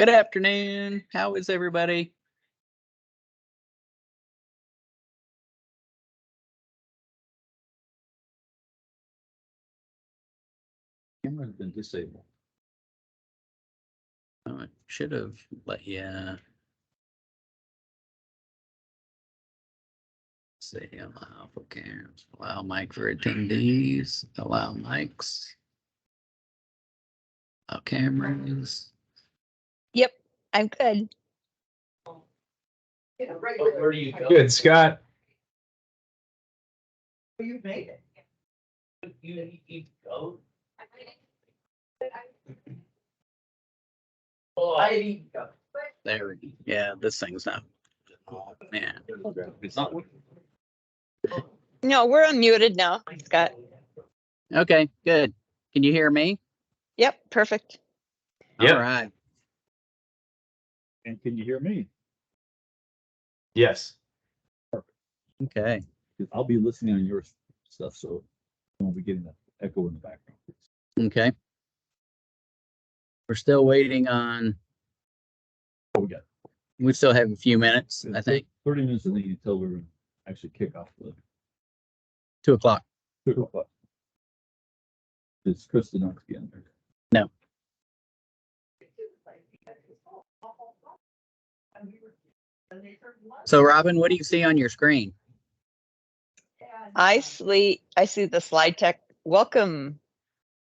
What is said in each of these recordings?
Good afternoon. How is everybody? Camera's been disabled. Oh, I should have let you say allow for cams, allow mic for attendees, allow mics, allow cameras. Yep, I'm good. Where do you go? Good, Scott. You made it. You go. Oh, I didn't go. There, yeah, this thing's not. Oh, man, it's not. No, we're unmuted now, Scott. Okay, good. Can you hear me? Yep, perfect. Yep. All right. And can you hear me? Yes. Okay. I'll be listening on your stuff, so I won't be getting that echo in the background. Okay. We're still waiting on. Oh, We still have a few minutes, I think. 30 minutes until we're actually kick off the 2 o'clock. 2 o'clock. Is Krista not again there? No. So, Robin, what do you see on your screen? I see the slide tech. Welcome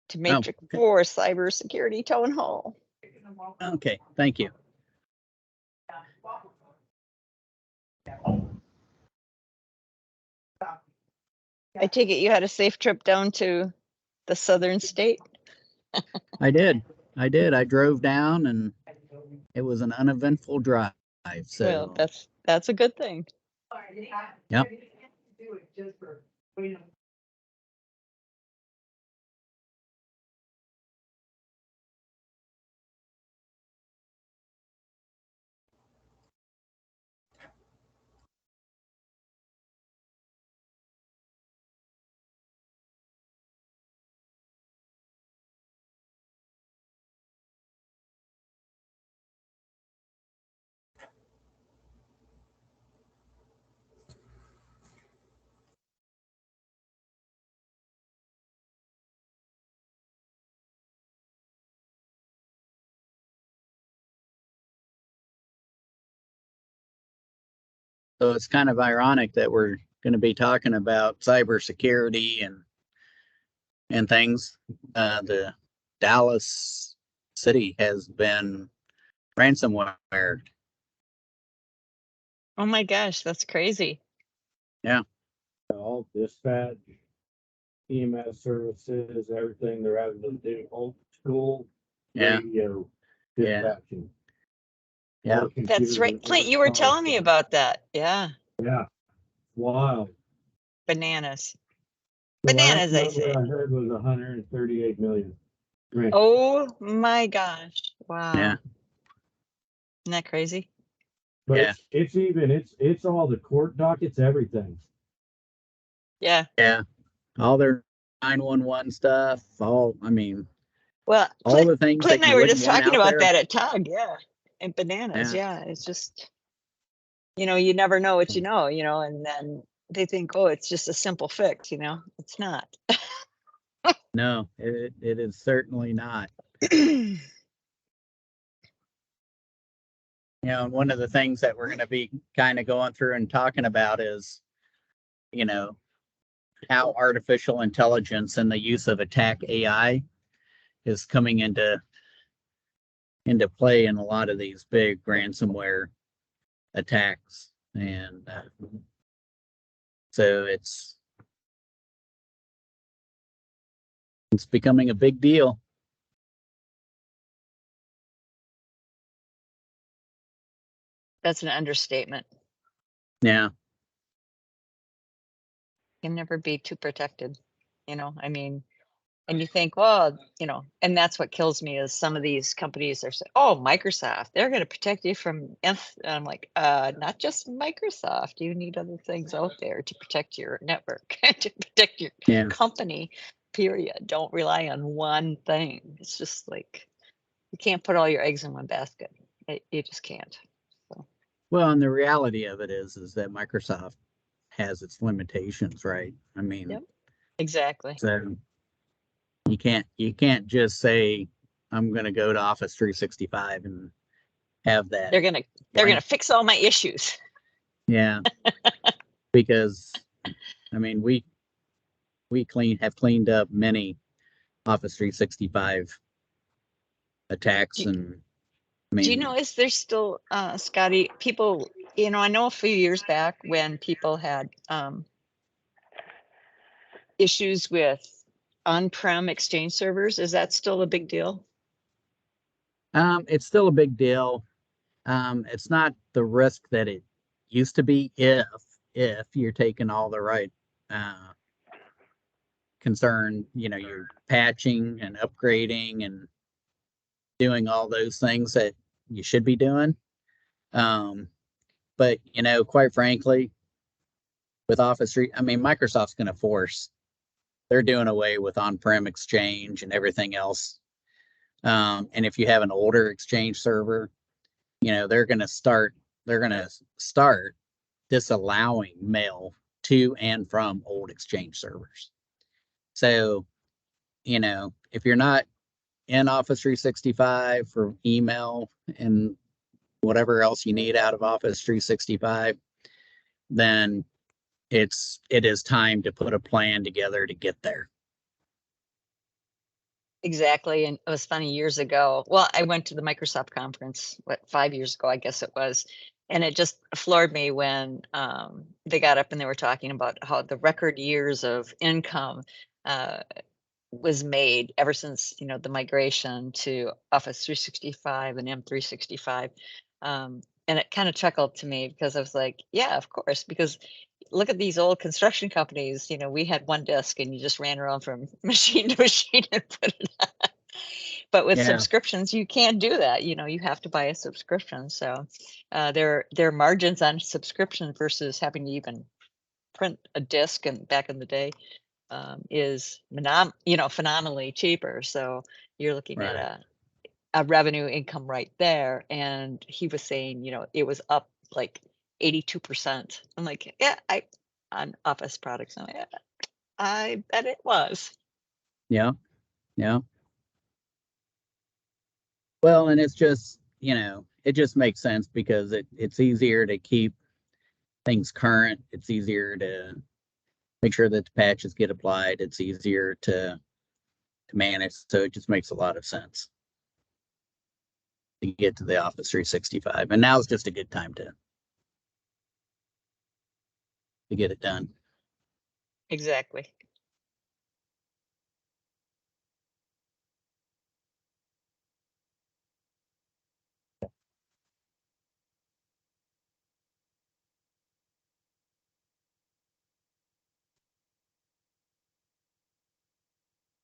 to Mantix4 Cybersecurity Townhall. Okay, thank you. I take it you had a safe trip down to the southern state? I did. I drove down and it was an uneventful drive. So Well, that's a good thing. Yep. So it's kind of ironic that we're going to be talking about cybersecurity and things. The Dallas city has been ransomware. Oh my gosh, that's crazy. Yeah. All dispatch, EMS services, everything they're having to do old school Yeah. radio Yeah. dispatching. Yeah. All the That's computers right. and Clint, you were everything. telling me about that. Yeah. Yeah. Wow. Bananas. The Bananas, I last number say. I heard was 138 million. Right. Oh my gosh. Wow. Yeah. Isn't that crazy? But Yeah. it's all the court dockets, everything. Yeah. Yeah. All their 911 stuff, all Well, the things Clint that and I you were wouldn't just want talking out about there. that at Tug, yeah. And bananas, Yeah. yeah. It's just, you never know what you know, and then they think, oh, it's just a simple fix, It's not. No, it is certainly not. And one of the things that we're going to be kind of going through and talking about is, how artificial intelligence and the use of attack AI is coming into play in a lot of these big ransomware attacks. And so it's becoming a big deal. That's an understatement. Yeah. Can never be too protected, and you think, well, and that's what kills me is some of these companies are saying, oh, Microsoft, they're going to protect you from and I'm like, not just Microsoft. You need other things out there to protect your network, to protect your company, period. Don't rely on one thing. It's just like, you can't put all your eggs in one basket. You just can't. Well, and the reality of it is that Microsoft has its limitations, right? I mean, Yep. Exactly. so you can't just say I'm going to go to Office 365 and have that. They're gonna fix all my issues. Yeah, because I mean we have cleaned up many Office 365 attacks, Do, and I do you mean, know, is there still, Scotty, people, I know a few years back when people had issues with on-prem Exchange servers, is that still a big deal? it's still a big deal. It's not the risk that it used to be if you're taking all the right uh, concern, you're patching and upgrading and doing all those things that you should be doing. Um, but quite frankly, with Office 3, I mean, Microsoft's going to force. They're doing away with on-prem Exchange and everything else. And if you have an older Exchange server, they're going to start. They're going to start disallowing mail to and from old Exchange servers. So, if you're not in Office 365 for email and whatever else you need out of Office 365, then it is time to put a plan together to get there. Exactly. And it was funny years ago. Well, I went to the Microsoft conference, 5 years ago, I guess it was. And it just floored me when they got up and they were talking about how the record years of income was made ever since, the migration to Office 365 and M365. And it kind of chuckled to me because I was like, yeah, of course, because look at these old construction companies, we had one disk and you just ran around from machine to machine and put it on. But with Yeah. subscriptions, you can't do that. You have to buy a subscription. So their margins on subscription versus having to even print a disk and back in the day is phenomenally cheaper. So you're looking Right. at a revenue income right there. And he was saying, it was up like 82%. I'm like, yeah, on Office products. I'm like, yeah, I bet it was. Yeah. Yeah. Well, and it's just, it just makes sense because it's easier to keep things current. It's easier to make sure that the patches get applied. It's easier to manage. So it just makes a lot of sense to get to the Office 365. And now is just a good time to get it done. Exactly.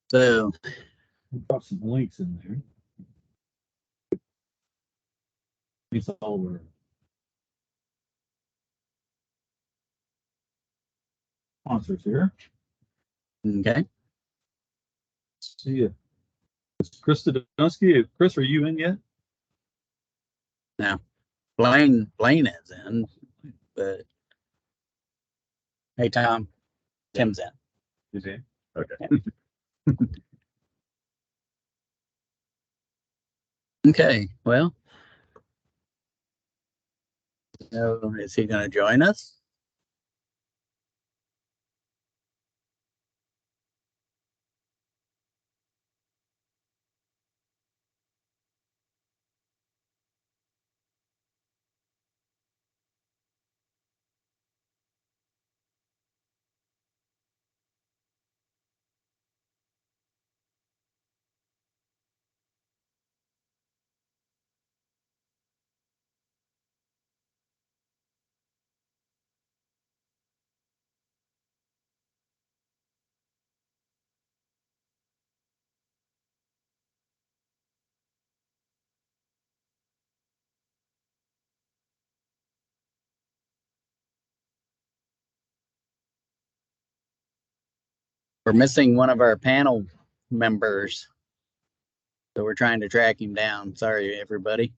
So Drop some links in there. It's all over. Sponsors here. okay. See ya. It's Chris Dunsky. Chris, are you in yet? Now Blaine is in, but hey Tom, Tim's in. Is he? Okay. Okay, well, so is he going to join us? We're missing one of our panel members, so we're trying to track him down. Sorry, everybody.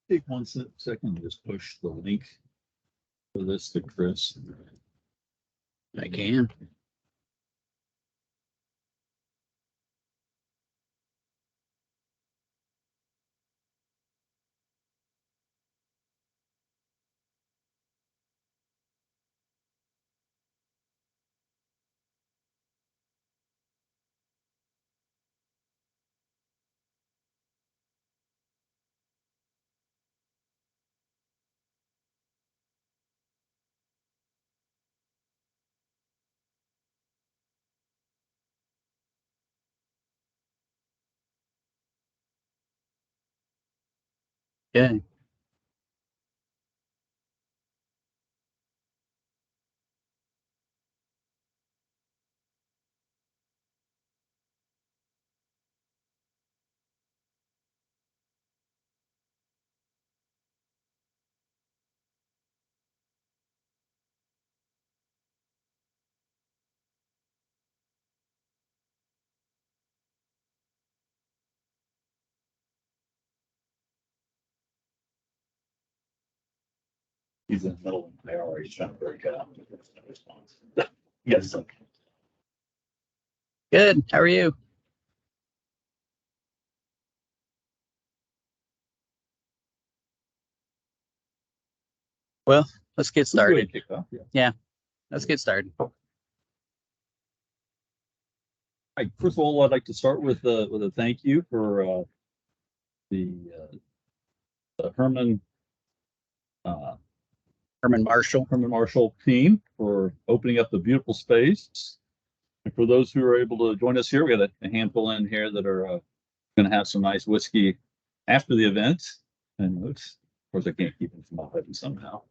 Take one second and just push the link for this to Chris. I can. Okay. He's in the middle. I already trying to break it up. Yes. Good. How are you? Well, let's get started. Kick off, yeah. Let's get started. First of all, I'd like to start with a thank you for the Herman Marshall team for opening up the beautiful space. And for those who are able to join us here, we got a handful in here that are going to have some nice whiskey after the event. And of course, I can't keep them from all heaven somehow.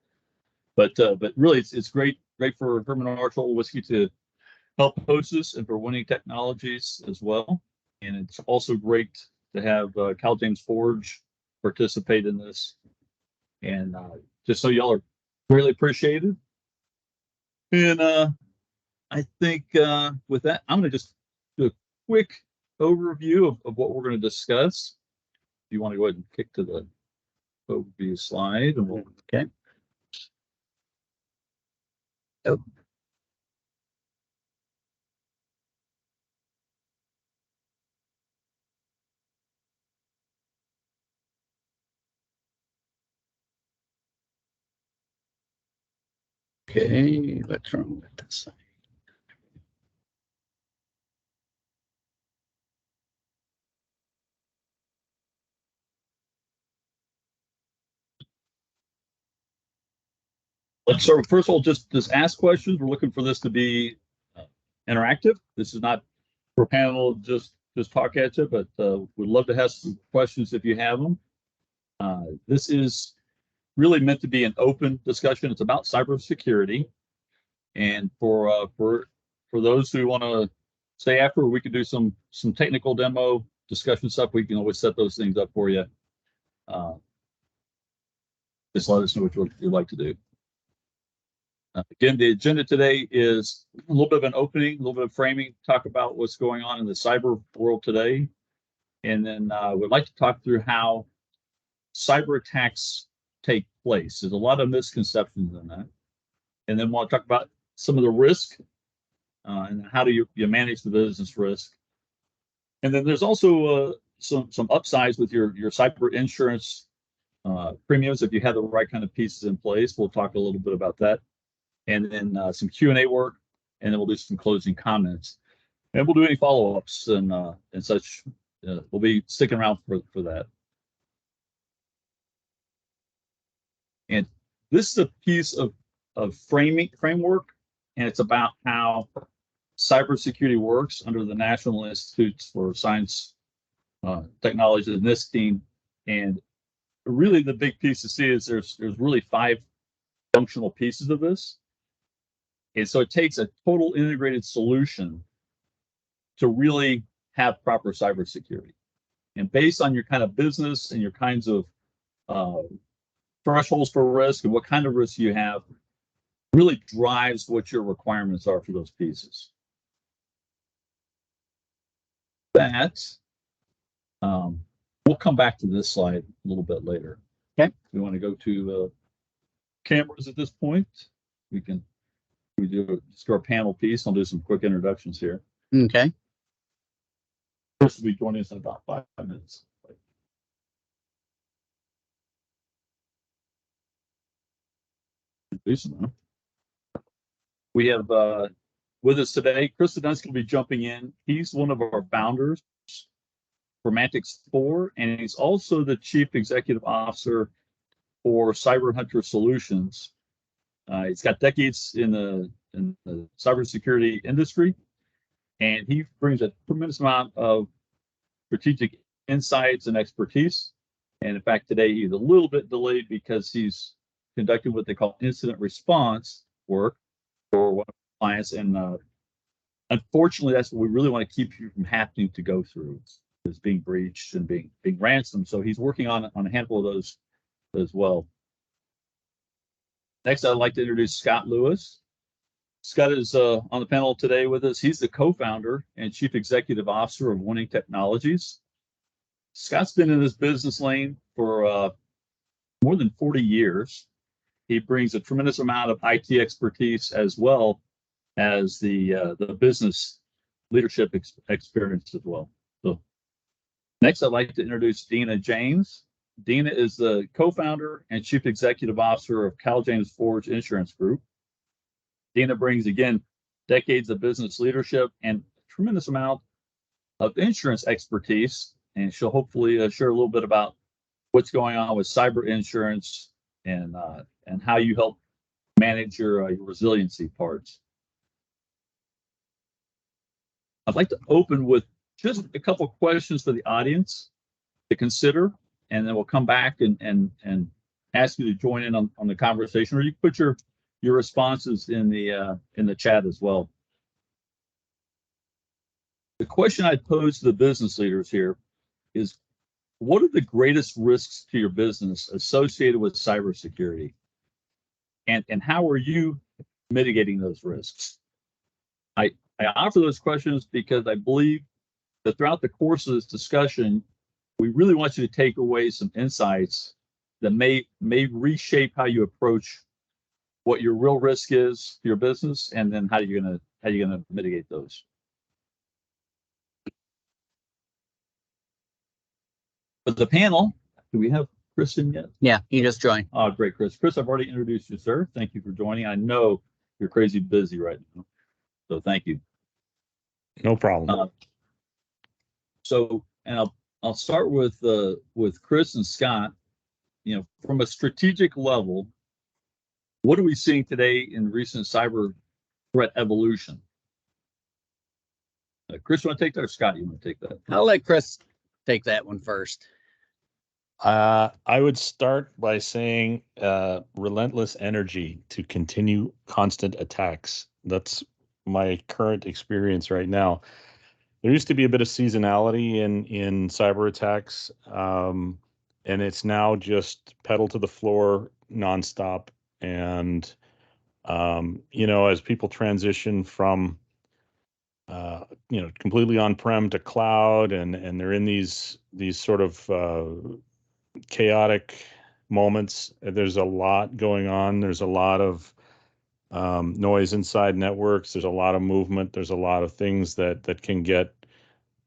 But really, it's great for Herman Marshall whiskey to help host us and for Winning Technologies as well. And it's also great to have Cal James Forge participate in this. And just so y'all are greatly appreciated. And I think with that, I'm going to just do a quick overview of what we're going to discuss. If you want to go ahead and kick to the overview slide. And we'll... Okay. Oh. Okay, what's wrong with this? Let's start with, first of all, just ask questions. We're looking for this to be interactive. This is not for a panel, just talk at you, but we'd love to have some questions if you have them. This is really meant to be an open discussion. It's about cybersecurity. And for those who want to stay after, we could do some technical demo discussion stuff. We can always set those things up for you. Just let us know what you'd like to do. Again, the agenda today is a little bit of an opening, a little bit of framing, talk about what's going on in the cyber world today. And then we'd like to talk through how cyber attacks take place. There's a lot of misconceptions in that. And then we'll talk about some of the risk and how do you manage the business risk. And then there's also some upsides with your cyber insurance premiums if you have the right kind of pieces in place. We'll talk a little bit about that. And then some Q&A work, and then we'll do some closing comments. And we'll do any follow-ups and such. We'll be sticking around for that. And this is a piece of framework, and it's about how cybersecurity works under the National Institutes for Science, Technology, and this team. And really, the big piece to see is there's really 5 functional pieces of this. And so it takes a total integrated solution to really have proper cybersecurity. And based on your kind of business and your kinds of thresholds for risk and what kind of risk you have, really drives what your requirements are for those pieces. That we'll come back to this slide a little bit later. Okay. We want to go to cameras at this point. We do just our panel piece. I'll do some quick introductions here. Okay. Chris will be joining us in about 5 minutes. We have with us today, Chris Dunst will be jumping in. He's one of our founders for Mantix4, and he's also the Chief Executive Officer for Cyber Hunter Solutions. He's got decades in the cybersecurity industry, and he brings a tremendous amount of strategic insights and expertise. And in fact, today he's a little bit delayed because he's conducting what they call incident response work for one of our clients. And unfortunately, that's what we really want to keep you from having to go through, is being breached and being ransomed. So he's working on a handful of those as well. Next, I'd like to introduce Scott Lewis. Scott is on the panel today with us. He's the co-founder and chief executive officer of Winning Technologies. Scott's been in this business lane for more than 40 years. He brings a tremendous amount of IT expertise as well as the business leadership experience as well. So next, I'd like to introduce Dina James. Dina is the co-founder and chief executive officer of Cal James Forge Insurance Group. Dina brings, again, decades of business leadership and a tremendous amount of insurance expertise, and she'll hopefully share a little bit about what's going on with cyber insurance and how you help manage your resiliency parts. I'd like to open with just a couple of questions for the audience to consider, and then we'll come back and ask you to join in on the conversation, or you can put your responses in the chat as well. The question I'd pose to the business leaders here is, what are the greatest risks to your business associated with cybersecurity? And how are you mitigating those risks? I offer those questions because I believe that throughout the course of this discussion, we really want you to take away some insights that may reshape how you approach what your real risk is to your business, and then how you're gonna mitigate those. But the panel, do we have Chris in yet? Yeah, you just joined. Oh, great, Chris. Chris, I've already introduced you, sir. Thank you for joining. I know you're crazy busy right now, so thank you. No problem. And I'll start with Chris and Scott. You know, from a strategic level, what are we seeing today in recent cyber threat evolution? Chris, you want to take that, or Scott, you want to take that? I'll let Chris take that one first. I would start by saying relentless energy to continue constant attacks. That's my current experience right now. There used to be a bit of seasonality in cyber attacks, and it's now just pedal to the floor nonstop. And as people transition from completely on-prem to cloud, and they're in these sort of chaotic moments. There's a lot going on. There's a lot of noise inside networks. There's a lot of movement. There's a lot of things that can get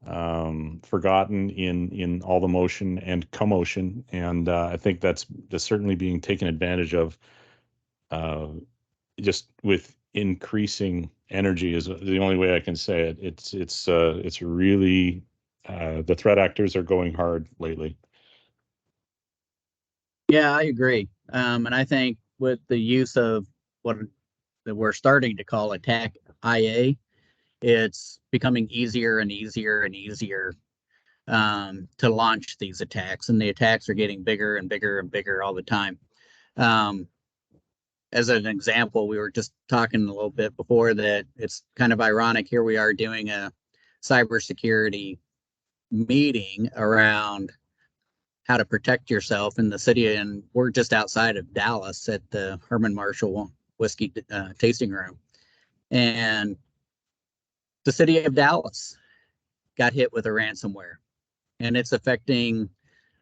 forgotten in all the motion and commotion. And I think that's certainly being taken advantage of, just with increasing energy is the only way I can say it. It's really the threat actors are going hard lately. Yeah, I agree. And I think with the use of what we're starting to call attack IA, it's becoming easier and easier and easier to launch these attacks, and the attacks are getting bigger and bigger and bigger all the time. As an example, we were just talking a little bit before that it's kind of ironic. Here we are doing a cybersecurity meeting around how to protect yourself in the city, and we're just outside of Dallas at the Herman Marshall whiskey tasting room, and the city of Dallas got hit with a ransomware, and it's affecting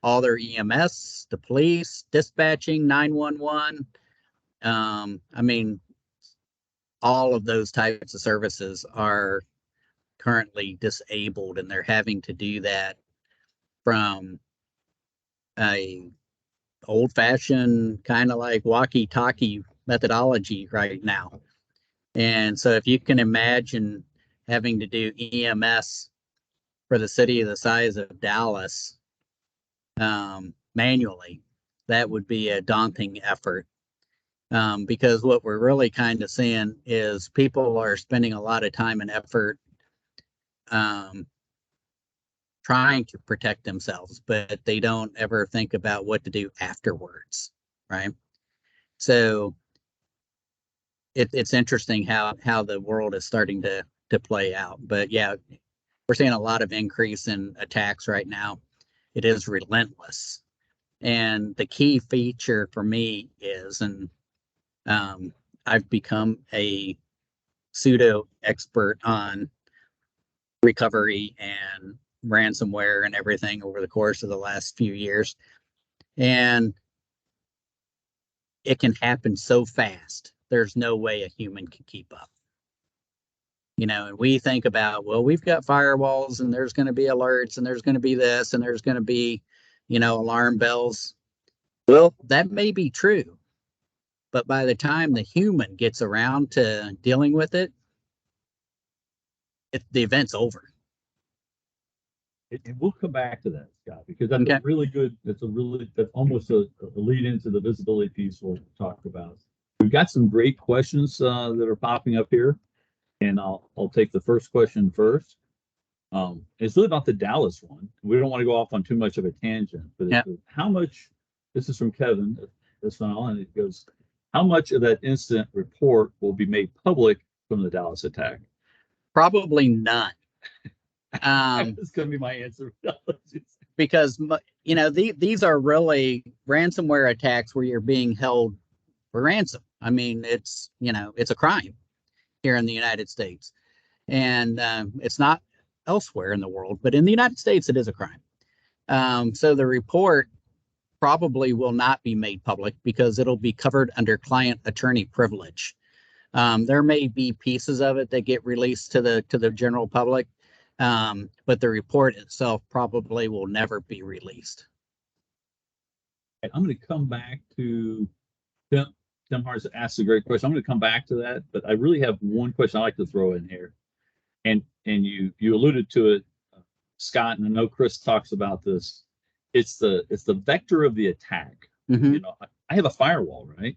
all their EMS, the police, dispatching, 911. I mean, all of those types of services are currently disabled, and they're having to do that from a old fashioned kind of like walkie talkie methodology right now. And so if you can imagine having to do EMS for the city of the size of Dallas manually, that would be a daunting effort. Because what we're really kind of seeing is people are spending a lot of time and effort trying to protect themselves, but they don't ever think about what to do afterwards, right? So it's interesting how the world is starting to play out. But yeah, we're seeing a lot of increase in attacks right now. It is relentless. And the key feature for me is, and I've become a pseudo expert on recovery and ransomware and everything over the course of the last few years. And it can happen so fast. There's no way a human can keep up. And we think about, well, we've got firewalls and there's going to be alerts and there's going to be this and there's going to be, alarm bells. Well, that may be true. But by the time the human gets around to dealing with it, the event's over. And we'll come back to that, Scott, because that's Okay. that's almost a lead into the visibility piece we'll talk about. We've got some great questions that are popping up here, and I'll take the first question first. It's really about the Dallas one. We don't want to go off on too much of a tangent, but how much, this is from Kevin, and it goes, how much of that incident report will be made public from the Dallas attack? Probably none. That's going to be my answer. Because these are really ransomware attacks where you're being held for ransom. I mean, it's a crime here in the United States, and it's not elsewhere in the world, but in the United States it is a crime. So the report probably will not be made public because it'll be covered under client-attorney privilege. There may be pieces of it that get released to the general public. But the report itself probably will never be released. I'm going to come back to Tim. Tim Hart's asked a great question. I'm going to come back to that, but I really have one question I'd like to throw in here. And you alluded to it, Scott, and I know Chris talks about this. It's the vector of the attack. Mm-hmm. I have a firewall, right?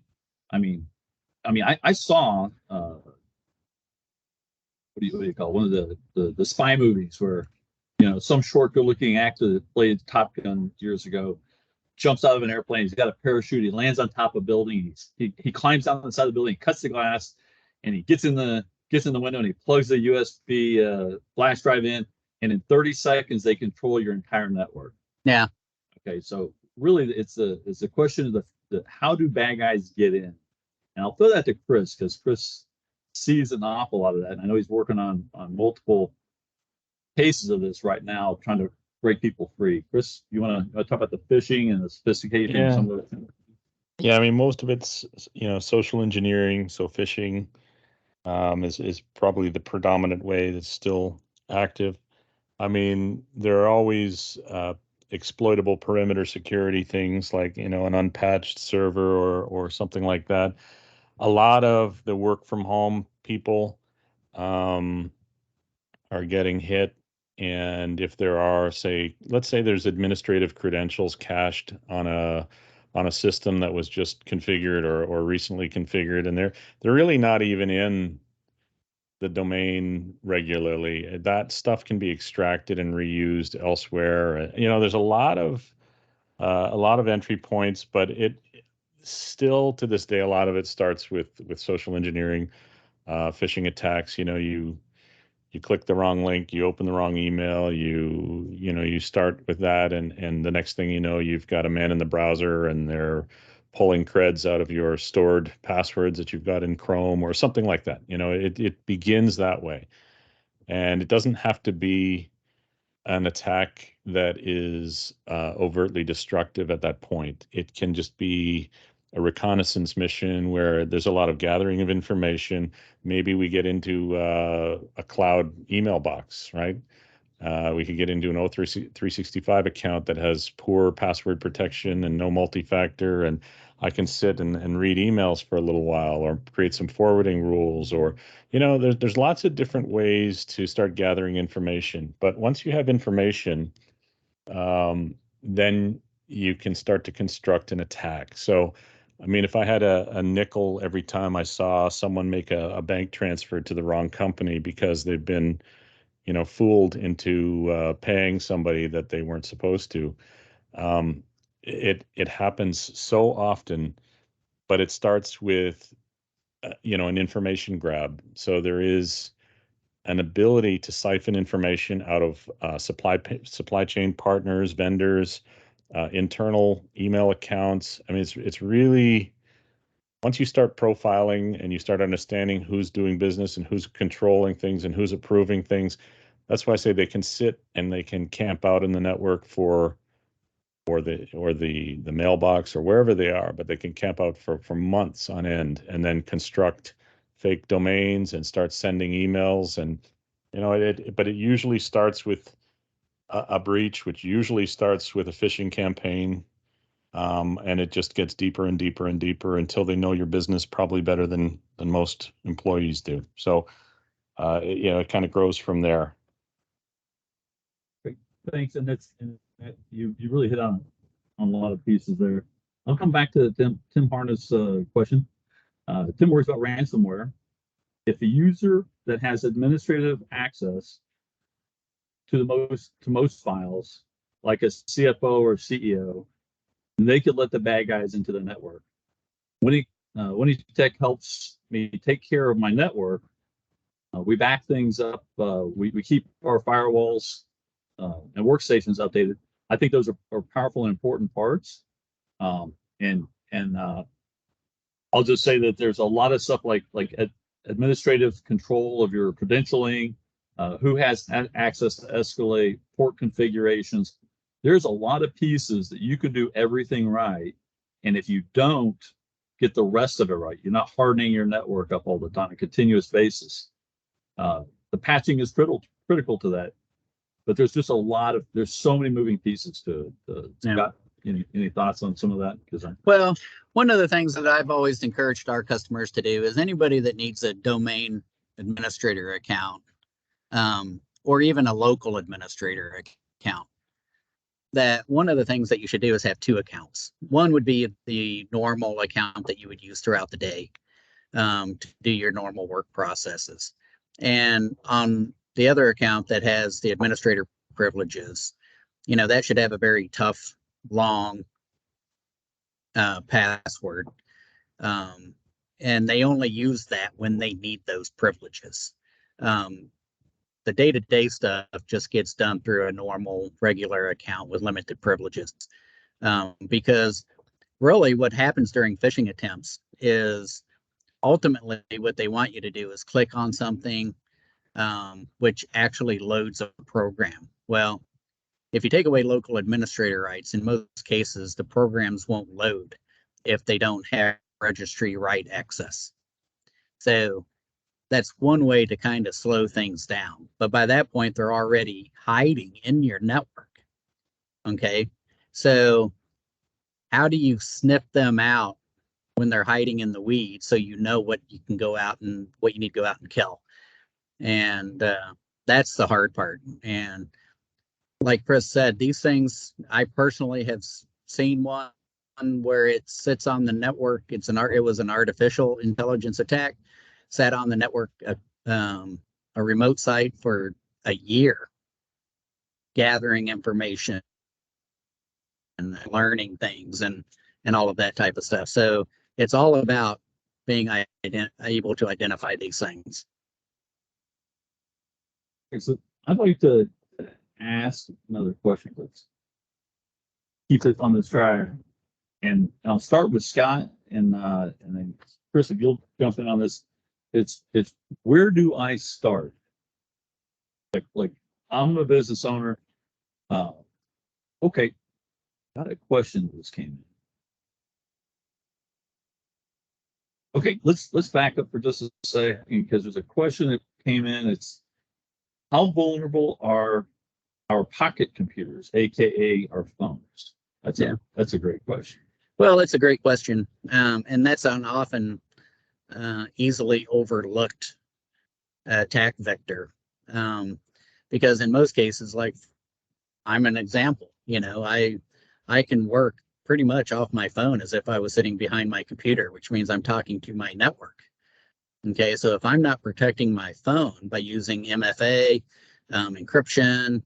I mean, I saw what do you call it? One of the spy movies where some short good-looking actor that played Top Gun years ago jumps out of an airplane. He's got a parachute. He lands on top of a building. He climbs down the side of the building, cuts the glass, and he gets in the window and he plugs the USB flash drive in. And in 30 seconds, they control your entire network. Yeah. Okay, so really, it's a question of the how do bad guys get in? And I'll throw that to Chris because Chris sees an awful lot of that. And I know he's working on multiple cases of this right now, trying to break people free. Chris, you want to talk about the phishing and the sophistication of some of it? Yeah, I mean, most of it's social engineering. So phishing is probably the predominant way that's still active. I mean, there are always exploitable perimeter security things like an unpatched server or something like that. A lot of the work from home people are getting hit. And if there are, let's say there's administrative credentials cached on a system that was just configured or recently configured, and they're really not even in the domain regularly. That stuff can be extracted and reused elsewhere. There's a lot of entry points, but it still to this day, a lot of it starts with social engineering, phishing attacks. You click the wrong link, you open the wrong email, you start with that, and the next thing you know, you've got a man in the browser and they're pulling creds out of your stored passwords that you've got in Chrome or something like that. It begins that way. And it doesn't have to be an attack that is overtly destructive at that point. It can just be a reconnaissance mission where there's a lot of gathering of information. Maybe we get into a cloud email box, right? We could get into an O365 account that has poor password protection and no multi-factor, and I can sit and read emails for a little while, or create some forwarding rules, or, there's lots of different ways to start gathering information. But once you have information, then you can start to construct an attack. So, I mean, if I had a nickel every time I saw someone make a bank transfer to the wrong company because they've been fooled into paying somebody that they weren't supposed to. It happens so often, but it starts with an information grab. So there is an ability to siphon information out of supply chain partners, vendors, internal email accounts. I mean, it's really, once you start profiling and you start understanding who's doing business and who's controlling things and who's approving things, that's why I say they can sit and they can camp out in the network or the mailbox or wherever they are, but they can camp out for months on end and then construct fake domains and start sending emails. And but it usually starts with a breach, which usually starts with a phishing campaign. And it just gets deeper and deeper and deeper until they know your business probably better than most employees do. So it kind of grows from there. Thanks, and you really hit on a lot of pieces there. I'll come back to Tim Harness' question. Tim worries about ransomware. If a user that has administrative access to most files, like a CFO or CEO, they could let the bad guys into the network. When Tech helps me take care of my network, we back things up. We keep our firewalls and workstations updated. I think those are powerful and important parts. And I'll just say that there's a lot of stuff like administrative control of your credentialing, who has access to escalate, port configurations. There's a lot of pieces that you can do everything right. And if you don't get the rest of it right, you're not hardening your network up all the time on a continuous basis. The patching is critical to that. But there's just there's so many moving pieces to it. Scott, any thoughts on some of that? Well, one of the things that I've always encouraged our customers to do is anybody that needs a domain administrator account, or even a local administrator account, that one of the things that you should do is have two accounts. One would be the normal account that you would use throughout the day to do your normal work processes. And on the other account that has the administrator privileges, that should have a very tough, long password. And they only use that when they need those privileges. The day-to-day stuff just gets done through a normal, regular account with limited privileges. Because really what happens during phishing attempts is ultimately what they want you to do is click on something which actually loads a program. Well, if you take away local administrator rights, in most cases, the programs won't load if they don't have registry right access. So that's one way to kind of slow things down. But by that point, they're already hiding in your network. Okay. So how do you sniff them out when they're hiding in the weeds so you know what you can go out and what you need to go out and kill? And that's the hard part. And like Chris said, these things, I personally have seen one where it sits on the network. It was an artificial intelligence attack, sat on the network, a remote site for a year, gathering information and learning things and all of that type of stuff. So it's all about being able to identify these things. So I'd like to ask another question. Let's keep it on this track. And I'll start with Scott and then Chris, if you'll jump in on this. It's where do I start? Like I'm a business owner. Okay, got a question that just came in. Okay, let's back up for just a second because there's a question that came in. It's how vulnerable are our pocket computers, aka our phones? That's a great question. Well, it's a great question. And that's an often easily overlooked attack vector. Because in most cases, like I'm an example, I can work pretty much off my phone as if I was sitting behind my computer, which means I'm talking to my network. Okay, so if I'm not protecting my phone by using MFA, encryption,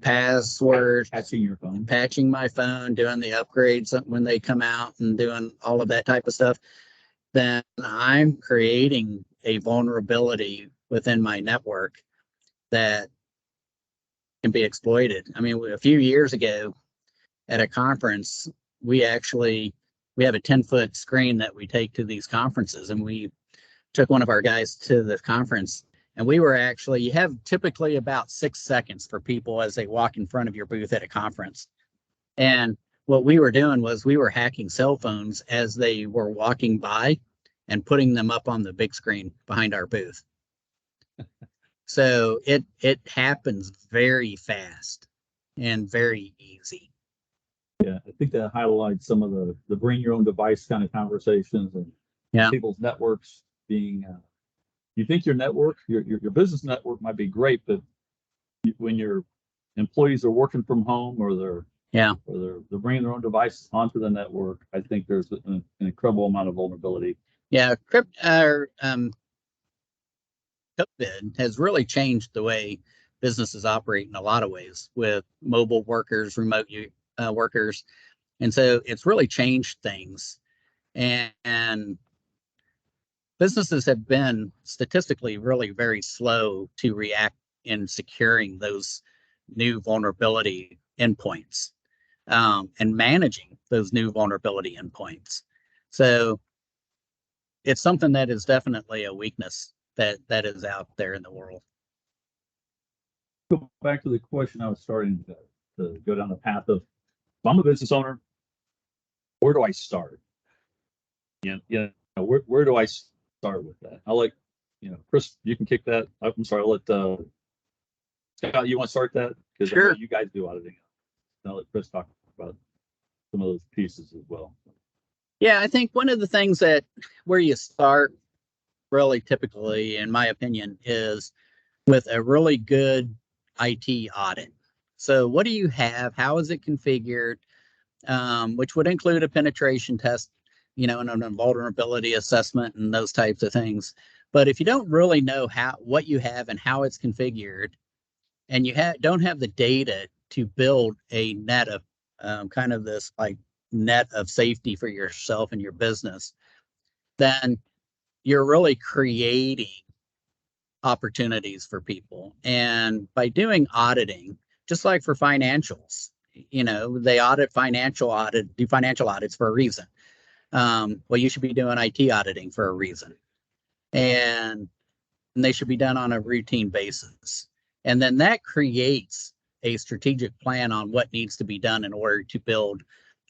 passwords, Patching your phone. patching my phone, doing the upgrades when they come out and doing all of that type of stuff, then I'm creating a vulnerability within my network that can be exploited. I mean, a few years ago at a conference, we have a 10-foot screen that we take to these conferences, and we took one of our guys to the conference, and you have typically about 6 seconds for people as they walk in front of your booth at a conference. And what we were doing was we were hacking cell phones as they were walking by and putting them up on the big screen behind our booth. So it happens very fast and very easy. Yeah, I think that highlights some of the bring your own device kind of conversations and people's networks being. You think your network, your business network might be great, but when your employees are working from home or they're bringing their own device onto the network, I think there's an incredible amount of vulnerability. Yeah, COVID has really changed the way businesses operate in a lot of ways with mobile workers, remote workers. And so it's really changed things. And businesses have been statistically really very slow to react in securing those new vulnerability endpoints and managing those new vulnerability endpoints. So it's something that is definitely a weakness that is out there in the world. Go back to the question I was starting to go down the path of, if I'm a business owner, where do I start? Where do I start with that? I'll let, Chris, you can kick that. I'm sorry, I'll let Scott, you want to start that? Because Sure. I know you guys do auditing. I'll let Chris talk about some of those pieces as well. Yeah, I think one of the things where you start really typically, in my opinion, is with a really good IT audit. So what do you have? How is it configured? Which would include a penetration test, and a vulnerability assessment and those types of things. But if you don't really know what you have and how it's configured, and you don't have the data to build a net of kind of this like net of safety for yourself and your business, then you're really creating opportunities for people. And by doing auditing, just like for financials, they do financial audits for a reason. Well, you should be doing IT auditing for a reason. And they should be done on a routine basis. And then that creates a strategic plan on what needs to be done in order to build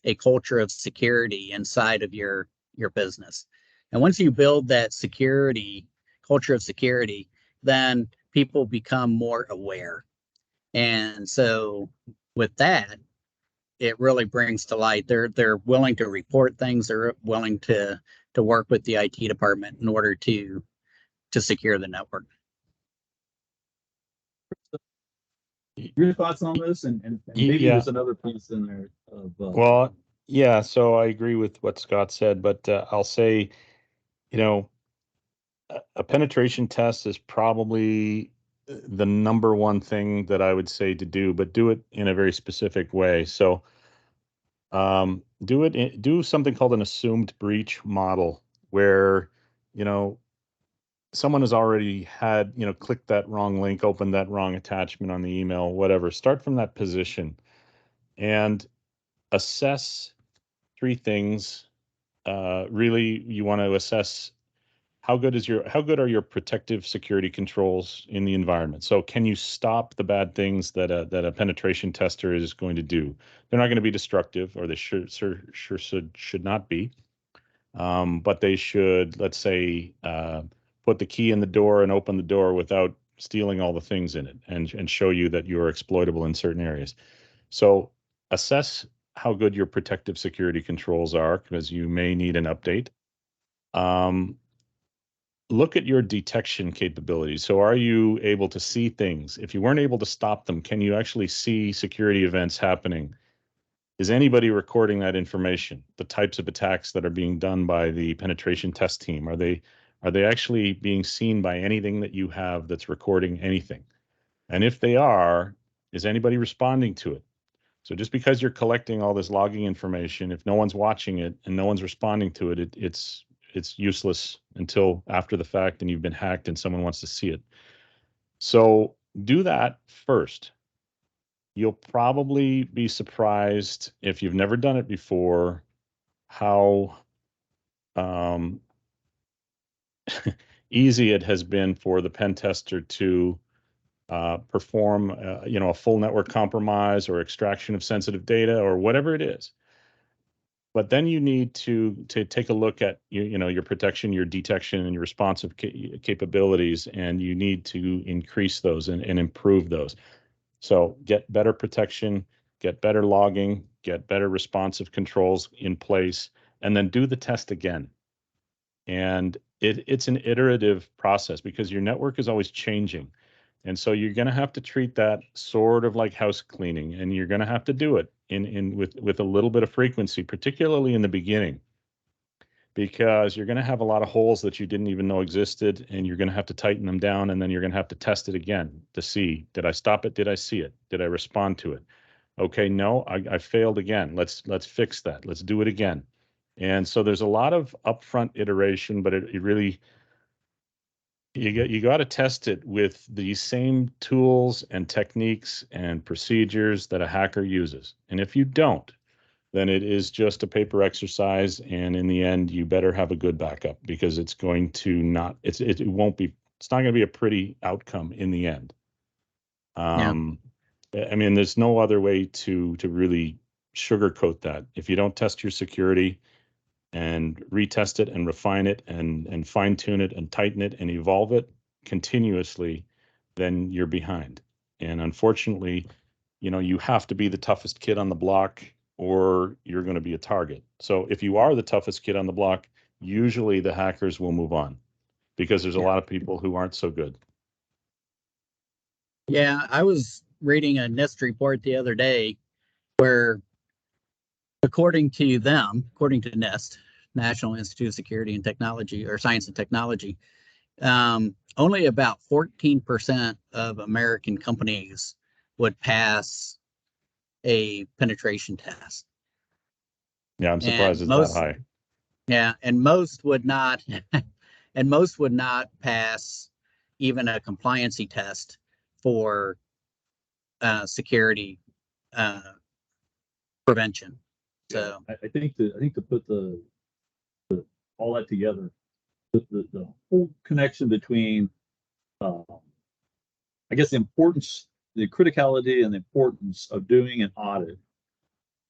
a culture of security inside of your business. And once you build that culture of security, then people become more aware. And so with that, it really brings to light they're willing to report things, they're willing to work with the IT department in order to secure the network. Your thoughts on this, and maybe there's another piece in there of. Well, yeah. So I agree with what Scott said, but I'll say, a penetration test is probably the number one thing that I would say to do, but do it in a very specific way. So do something called an assumed breach model, where someone has already had clicked that wrong link, opened that wrong attachment on the email, whatever. Start from that position and assess three things. Really, you want to assess how good are your protective security controls in the environment? So can you stop the bad things that a penetration tester is going to do? They're not going to be destructive, or they should not be. But they should, let's say, put the key in the door and open the door without stealing all the things in it, and show you that you are exploitable in certain areas. So assess how good your protective security controls are, because you may need an update. Look at your detection capabilities. So are you able to see things? If you weren't able to stop them, can you actually see security events happening? Is anybody recording that information? The types of attacks that are being done by the penetration test team, are they actually being seen by anything that you have that's recording anything? And if they are, is anybody responding to it? So just because you're collecting all this logging information, if no one's watching it and no one's responding to it, it's useless until after the fact and you've been hacked and someone wants to see it. So do that first. You'll probably be surprised, if you've never done it before, how easy it has been for the pen tester to perform a full network compromise or extraction of sensitive data or whatever it is. But then you need to take a look at your protection, your detection, and your responsive capabilities, and you need to increase those and improve those. So get better protection, get better logging, get better responsive controls in place, and then do the test again. And it's an iterative process because your network is always changing. And so you're going to have to treat that sort of like house cleaning, and you're going to have to do it with a little bit of frequency, particularly in the beginning, because you're going to have a lot of holes that you didn't even know existed, and you're going to have to tighten them down, and then you're going to have to test it again to see, did I stop it? Did I see it? Did I respond to it? Okay, no, I failed again. Let's fix that. Let's do it again. And so there's a lot of upfront iteration, but it really, you got to test it with the same tools and techniques and procedures that a hacker uses. And if you don't, then it is just a paper exercise. And in the end, you better have a good backup, because it's going to not, it's not going to be a pretty outcome in the end. I mean, there's no other way to really sugarcoat that. If you don't test your security and retest it and refine it and fine tune it and tighten it and evolve it continuously, then you're behind. And unfortunately, you have to be the toughest kid on the block, or you're going to be a target. So if you are the toughest kid on the block, usually the hackers will move on, because there's a lot of people who aren't so good. Yeah, I was reading a NIST report the other day where, according to NIST, National Institute of Security and Technology, or Science and Technology, only about 14% of American companies would pass a penetration test. Yeah, I'm surprised it's that high. Yeah, and most would not, and most would not pass even a compliancy test for security prevention. So I think to put all that together, the whole connection between, I guess, the importance, the criticality and the importance of doing an audit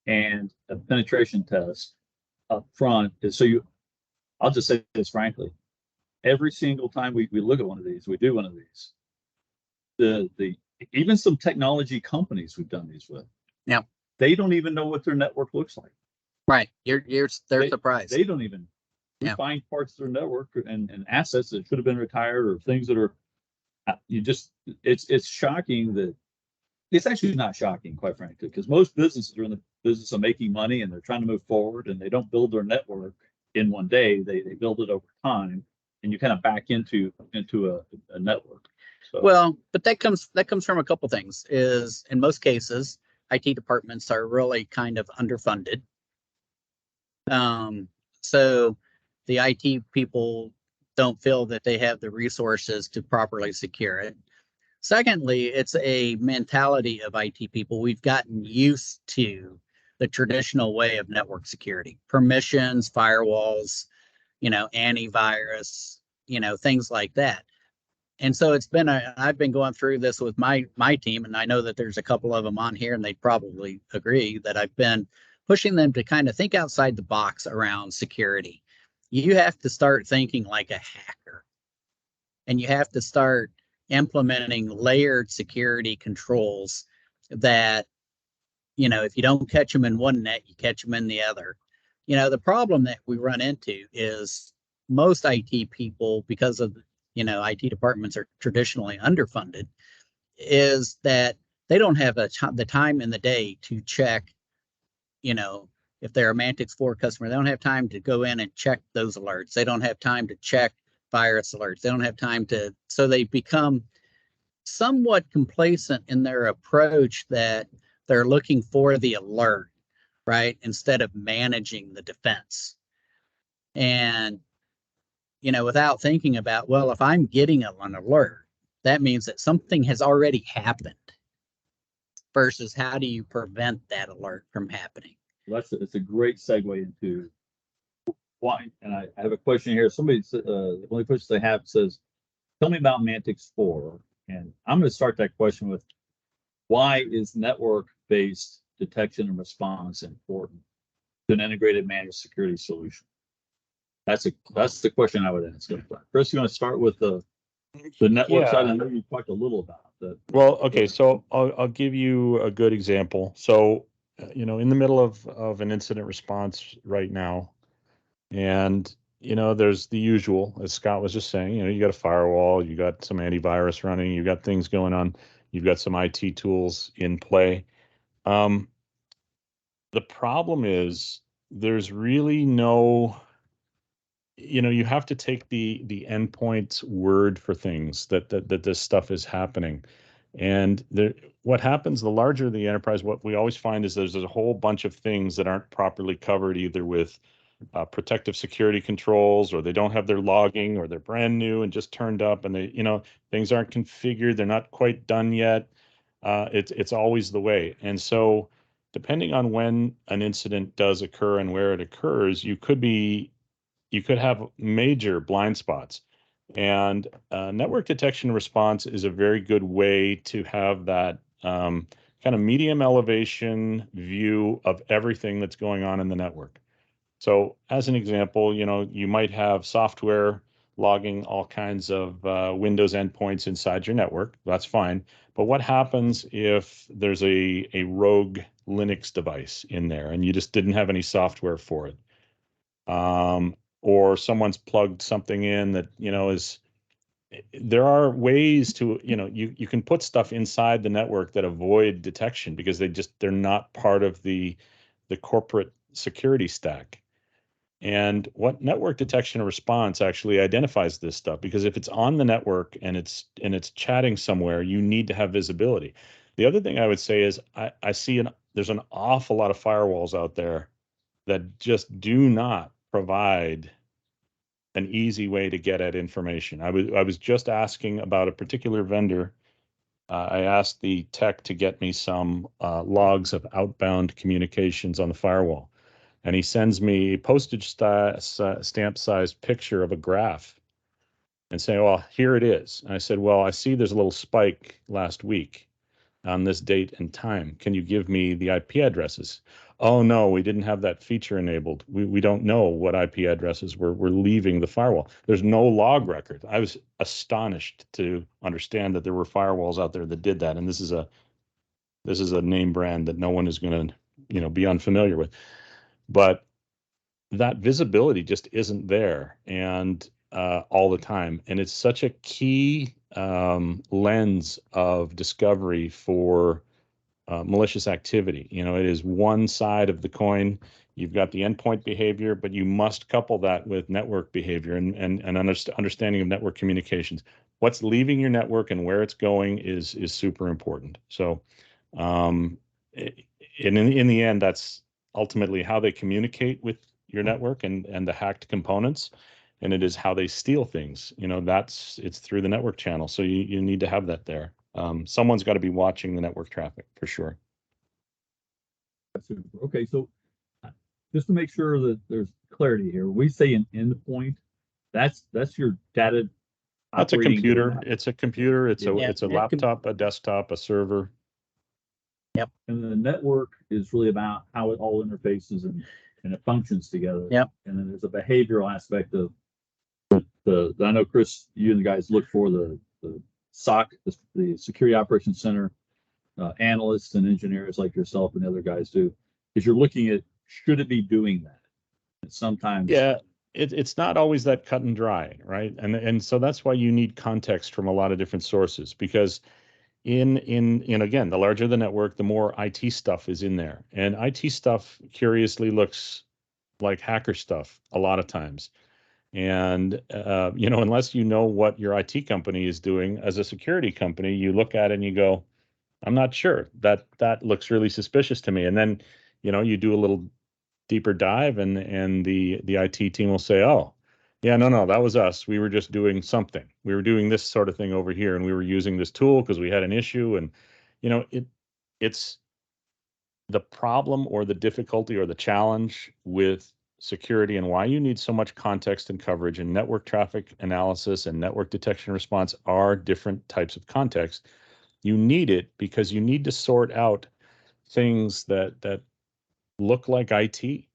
and a penetration test up front is, I'll just say this frankly, every single time we look at one of these, we do one of these, the even some technology companies we've done these with, yeah, they don't even know what their network looks like. Right. They're surprised. They don't even. We find parts of their network and assets that should have been retired, or things that are, it's shocking that, it's actually not shocking, quite frankly, because most businesses are in the business of making money and they're trying to move forward, and they don't build their network in one day. They build it over time, and you kind of back into a network. So. Well, but that comes from a couple things. Is in most cases, IT departments are really kind of underfunded. So the IT people don't feel that they have the resources to properly secure it. Secondly, it's a mentality of IT people. We've gotten used to the traditional way of network security: permissions, firewalls, antivirus, things like that. And so I've been going through this with my team, and I know that there's a couple of them on here, and they'd probably agree that I've been pushing them to kind of think outside the box around security. You have to start thinking like a hacker, and you have to start implementing layered security controls that, if you don't catch them in one net, you catch them in the other. The problem that we run into is most IT people, because of, IT departments are traditionally underfunded, is that they don't have the time in the day to check, if they're a Mantix4 customer, they don't have time to go in and check those alerts. They don't have time to check virus alerts. They don't have time so they become somewhat complacent in their approach, that they're looking for the alert, right? Instead of managing the defense. And, without thinking about, well, if I'm getting an alert, that means that something has already happened, versus how do you prevent that alert from happening? Well, it's a great segue into why. And I have a question here. Somebody, the only question they have says, tell me about Mantix4. And I'm going to start that question with, why is network-based detection and response important to an integrated managed security solution? That's the question I would ask. Chris, you want to start with the network side? I know you talked a little about that. Well, okay, so I'll give you a good example. So, in the middle of an incident response right now, and there's the usual, as Scott was just saying. You got a firewall, you got some antivirus running, you got things going on, you've got some IT tools in play. The problem is there's really no, you have to take the endpoint's word for things that this stuff is happening. And what happens, the larger the enterprise, what we always find is there's a whole bunch of things that aren't properly covered, either with protective security controls, or they don't have their logging, or they're brand new and just turned up, and things aren't configured, they're not quite done yet. It's always the way. And so depending on when an incident does occur and where it occurs, you could have major blind spots. And network detection and response is a very good way to have that kind of medium elevation view of everything that's going on in the network. So as an example, you might have software logging all kinds of Windows endpoints inside your network. That's fine. But what happens if there's a rogue Linux device in there and you just didn't have any software for it? Or someone's plugged something in that, there are ways to, you can put stuff inside the network that avoid detection because they're not part of the corporate security stack. And what network detection and response actually identifies this stuff, because if it's on the network and it's chatting somewhere, you need to have visibility. The other thing I would say is I see there's an awful lot of firewalls out there that just do not provide an easy way to get at information. I was just asking about a particular vendor. I asked the tech to get me some logs of outbound communications on the firewall, and he sends me a postage stamp sized picture of a graph and saying, well, here it is. And I said, well, I see there's a little spike last week on this date and time. Can you give me the IP addresses? Oh, no, we didn't have that feature enabled. We don't know what IP addresses were leaving the firewall. There's no log record. I was astonished to understand that there were firewalls out there that did that. And this is a name brand that no one is going to, be unfamiliar with. But that visibility just isn't there, and all the time. And it's such a key lens of discovery for malicious activity. It is one side of the coin. You've got the endpoint behavior, but you must couple that with network behavior and understanding of network communications. What's leaving your network and where it's going is super important. So, in the end, that's ultimately how they communicate with your network and the hacked components, and it is how they steal things. It's through the network channel. So you need to have that there. Someone's got to be watching the network traffic for sure. Okay, so just to make sure that there's clarity here, we say an endpoint that's your data. That's a operating computer. doing that. It's a computer. It's a Yeah. it's a It can- laptop, a desktop, a server. And the network is really about how it all interfaces and it functions together. Yep. And then there's a behavioral aspect of I know Chris, you and the guys look for the SOC, the Security Operations Center analysts and engineers like yourself and the other guys do, because you're looking at should it be doing that? And sometimes Yeah, it's not always that cut and dry, right? And so that's why you need context from a lot of different sources, because in again, the larger the network, the more IT stuff is in there. And IT stuff curiously looks like hacker stuff a lot of times. And unless you know what your IT company is doing as a security company, you look at it and you go, I'm not sure. That looks really suspicious to me. And then, you do a little deeper dive and the IT team will say, oh, yeah, no, that was us. We were just doing something. We were doing this sort of thing over here, and we were using this tool because we had an issue. And it's the problem or the difficulty or the challenge with security, and why you need so much context and coverage, and network traffic analysis and network detection response are different types of context. You need it because you need to sort out things that look like IT.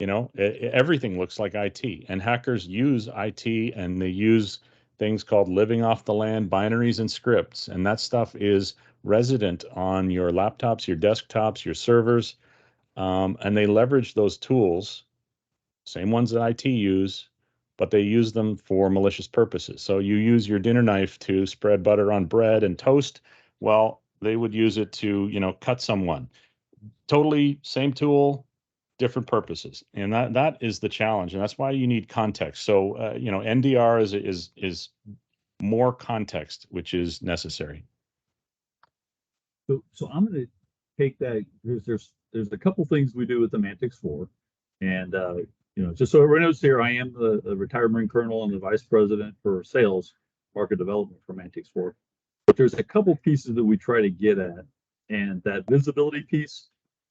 Everything looks like IT, and hackers use IT, and they use things called living off the land binaries and scripts. And that stuff is resident on your laptops, your desktops, your servers. And they leverage those tools, same ones that IT use, but they use them for malicious purposes. So you use your dinner knife to spread butter on bread and toast. Well, they would use it to, cut someone. Totally same tool, different purposes, and that is the challenge, and that's why you need context. So NDR is more context, which is necessary. So I'm going to take that. There's a couple things we do with the Mantix4, and just so everyone knows here, I am the retired Marine Colonel and the Vice President for Sales Market Development for Mantix4. But there's a couple pieces that we try to get at, and that visibility piece,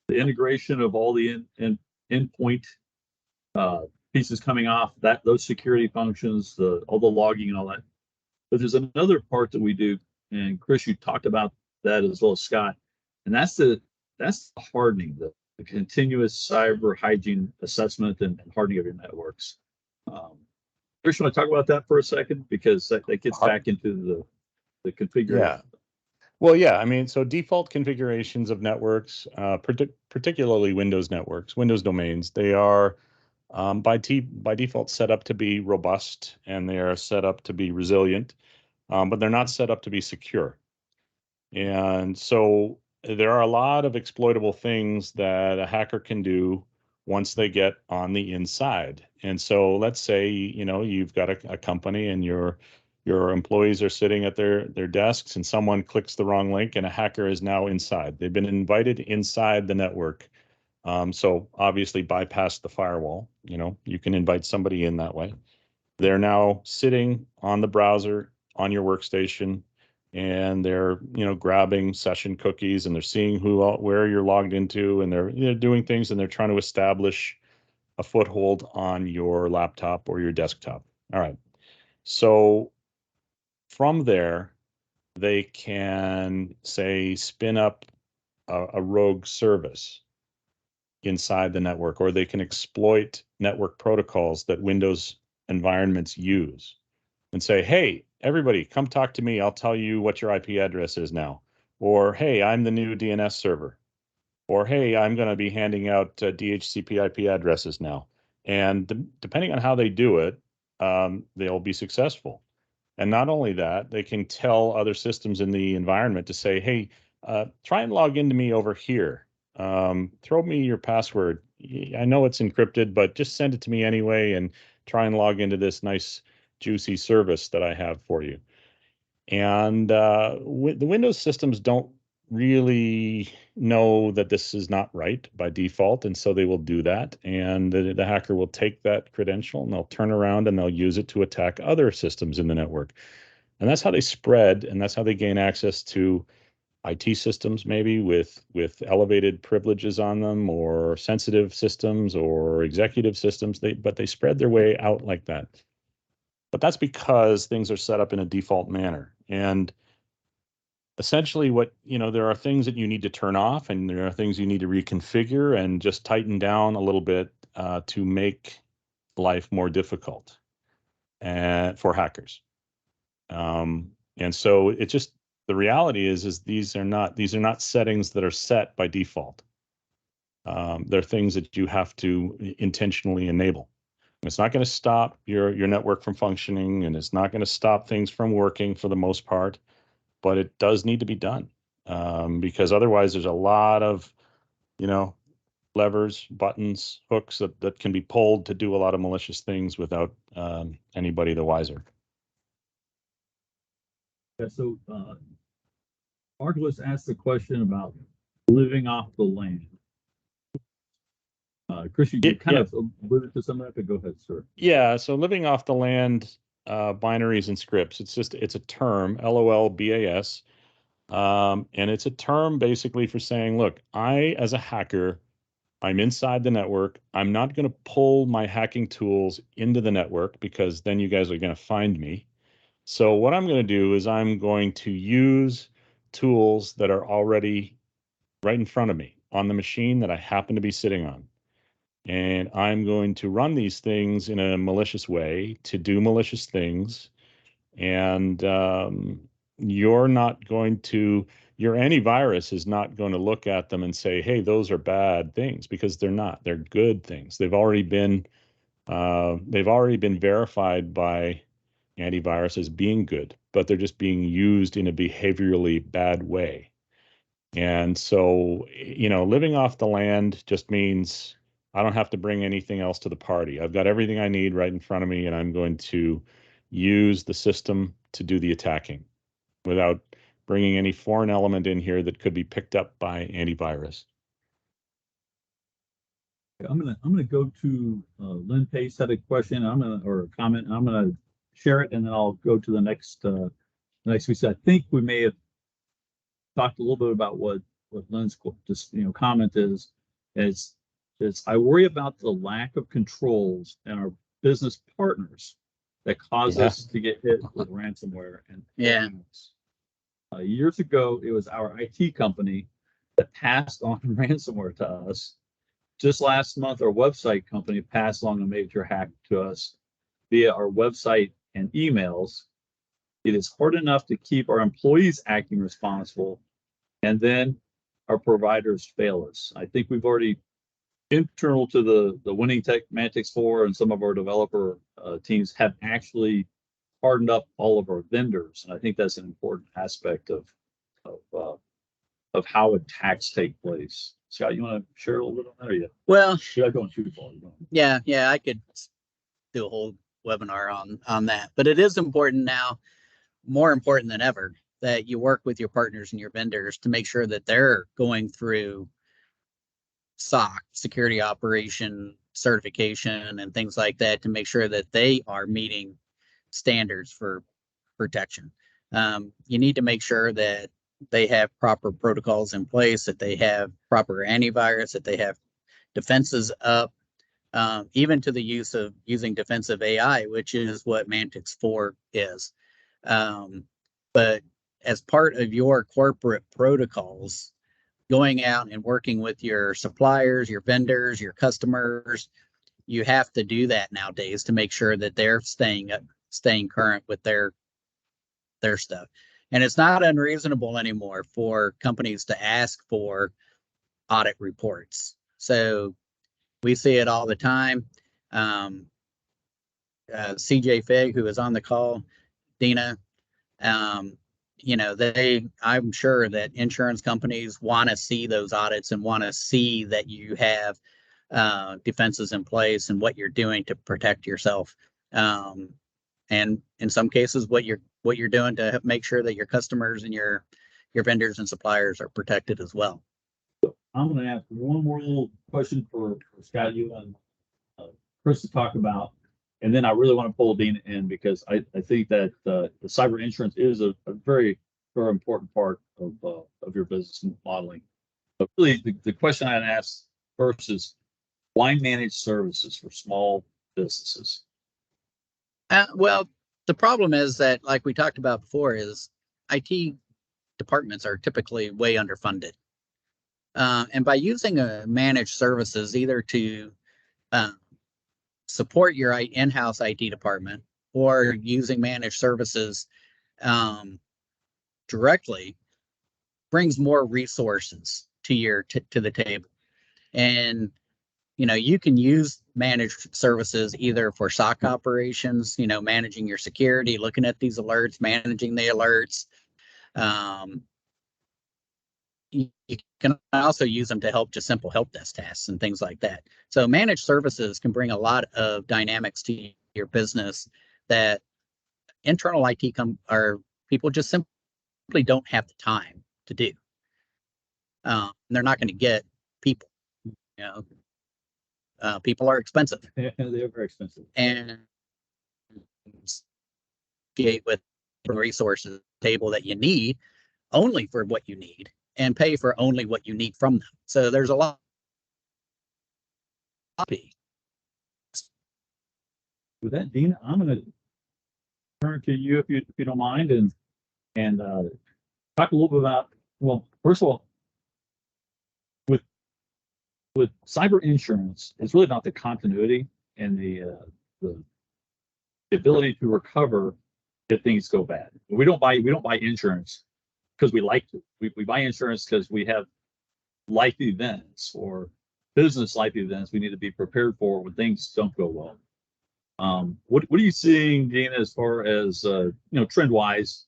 the integration of all the endpoint pieces coming off, those security functions, all the logging and all that. But there's another part that we do, and Chris, you talked about that as well as Scott, and that's the hardening, the continuous cyber hygiene assessment and hardening of your networks. Chris, you want to talk about that for a second, because that gets back into the configuration. Yeah. Well, yeah, I mean, so default configurations of networks, particularly Windows networks, Windows domains, they are by default set up to be robust, and they are set up to be resilient, but they're not set up to be secure. And so there are a lot of exploitable things that a hacker can do once they get on the inside. And so let's say, you've got a company, and your employees are sitting at their desks, and someone clicks the wrong link, and a hacker is now inside. They've been invited inside the network. So obviously bypass the firewall. You can invite somebody in that way. They're now sitting on the browser on your workstation, and they're grabbing session cookies, and they're seeing where you're logged into, and they're doing things, and they're trying to establish a foothold on your laptop or your desktop. All right. So from there, they can, say, spin up a rogue service inside the network, or they can exploit network protocols that Windows environments use and say, hey, everybody, come talk to me. I'll tell you what your IP address is now. Or, hey, I'm the new DNS server. Or, hey, I'm going to be handing out DHCP IP addresses now. And depending on how they do it, they'll be successful. And not only that, they can tell other systems in the environment to say, hey, try and log into me over here. Throw me your password. I know it's encrypted, but just send it to me anyway, and try and log into this nice, juicy service that I have for you. And the Windows systems don't really know that this is not right by default, and so they will do that. And the hacker will take that credential, and they'll turn around and they'll use it to attack other systems in the network. And that's how they spread, and that's how they gain access to IT systems, maybe with elevated privileges on them, or sensitive systems, or executive systems. But they spread their way out like that. But that's because things are set up in a default manner. And essentially there are things that you need to turn off, and there are things you need to reconfigure and just tighten down a little bit to make life more difficult for hackers. And so it just, the reality is these are not settings that are set by default. They're things that you have to intentionally enable. It's not going to stop your network from functioning, and it's not going to stop things from working for the most part, but it does need to be done, because otherwise there's a lot of, levers, buttons, hooks that can be pulled to do a lot of malicious things without anybody the wiser. Yeah, so Artemis asked the question about living off the land. Chris, you kind of alluded to some of that, but go ahead, sir. Yeah, so living off the land, binaries and scripts, it's a term, LOLBAS, and it's a term basically for saying, look, I, as a hacker, I'm inside the network. I'm not going to pull my hacking tools into the network, because then you guys are going to find me. So what I'm going to do is I'm going to use tools that are already right in front of me on the machine that I happen to be sitting on. And I'm going to run these things in a malicious way to do malicious things. And your antivirus is not going to look at them and say, hey, those are bad things, because they're not. They're good things. They've already been verified by antivirus as being good, but they're just being used in a behaviorally bad way. And so, living off the land just means I don't have to bring anything else to the party. I've got everything I need right in front of me, and I'm going to use the system to do the attacking without bringing any foreign element in here that could be picked up by antivirus. I'm gonna go to Lynn Pace had a question. Or a comment. I'm gonna share it, and then I'll go to the next piece. I think we may have talked a little bit about what Lynn's comment is I worry about the lack of controls and our business partners that cause us to get hit with ransomware. And years ago, it was our IT company that passed on ransomware to us. Just last month, our website company passed along a major hack to us via our website and emails. It is hard enough to keep our employees acting responsible, and then our providers fail us. I think we've already, internal to the winning tech Mantix4 and some of our developer teams have actually hardened up all of our vendors, and I think that's an important aspect of how attacks take place. Scott, you want to share a little bit on that? Or yeah. Well, should I go too far? Yeah, I could do a whole webinar on that, but it is important now, more important than ever, that you work with your partners and your vendors to make sure that they're going through SOC, security operation certification, and things like that to make sure that they are meeting standards for protection. You need to make sure that they have proper protocols in place, that they have proper antivirus, that they have defenses up, even to the use of using defensive AI, which is what Mantix4 is. But as part of your corporate protocols, going out and working with your suppliers, your vendors, your customers, you have to do that nowadays to make sure that they're staying current with their stuff. And it's not unreasonable anymore for companies to ask for audit reports. So we see it all the time. CJ Fig, who is on the call, Dina, I'm sure that insurance companies want to see those audits and want to see that you have defenses in place and what you're doing to protect yourself. And in some cases, what you're doing to make sure that your customers and your vendors and suppliers are protected as well. I'm going to ask one more little question for Scott, you and Chris to talk about, and then I really want to pull Dean in, because I think that the cyber insurance is a very, very important part of your business modeling. But really, the question I'd ask first is, why manage services for small businesses? Well, the problem is that, like we talked about before, is IT departments are typically way underfunded. And by using a managed services, either to support your in-house IT department or using managed services directly, brings more resources to to the table. And you can use managed services either for SOC operations, managing your security, looking at these alerts, managing the alerts. You can also use them to help just simple help desk tasks and things like that. So managed services can bring a lot of dynamics to your business that internal IT or people just simply don't have the time to do. They're not going to get people. People are expensive. Yeah, they're very expensive. And get with resources table that you need only for what you need and pay for only what you need from them. So there's a lot. With that, Dean, I'm going to turn to you if you don't mind, and talk a little bit about, well, first of all, with cyber insurance, it's really not the continuity and the ability to recover if things go bad. We don't buy insurance because we like to. We buy insurance because we have life events or business life events we need to be prepared for when things don't go well. What are you seeing, Dean, as far as trend wise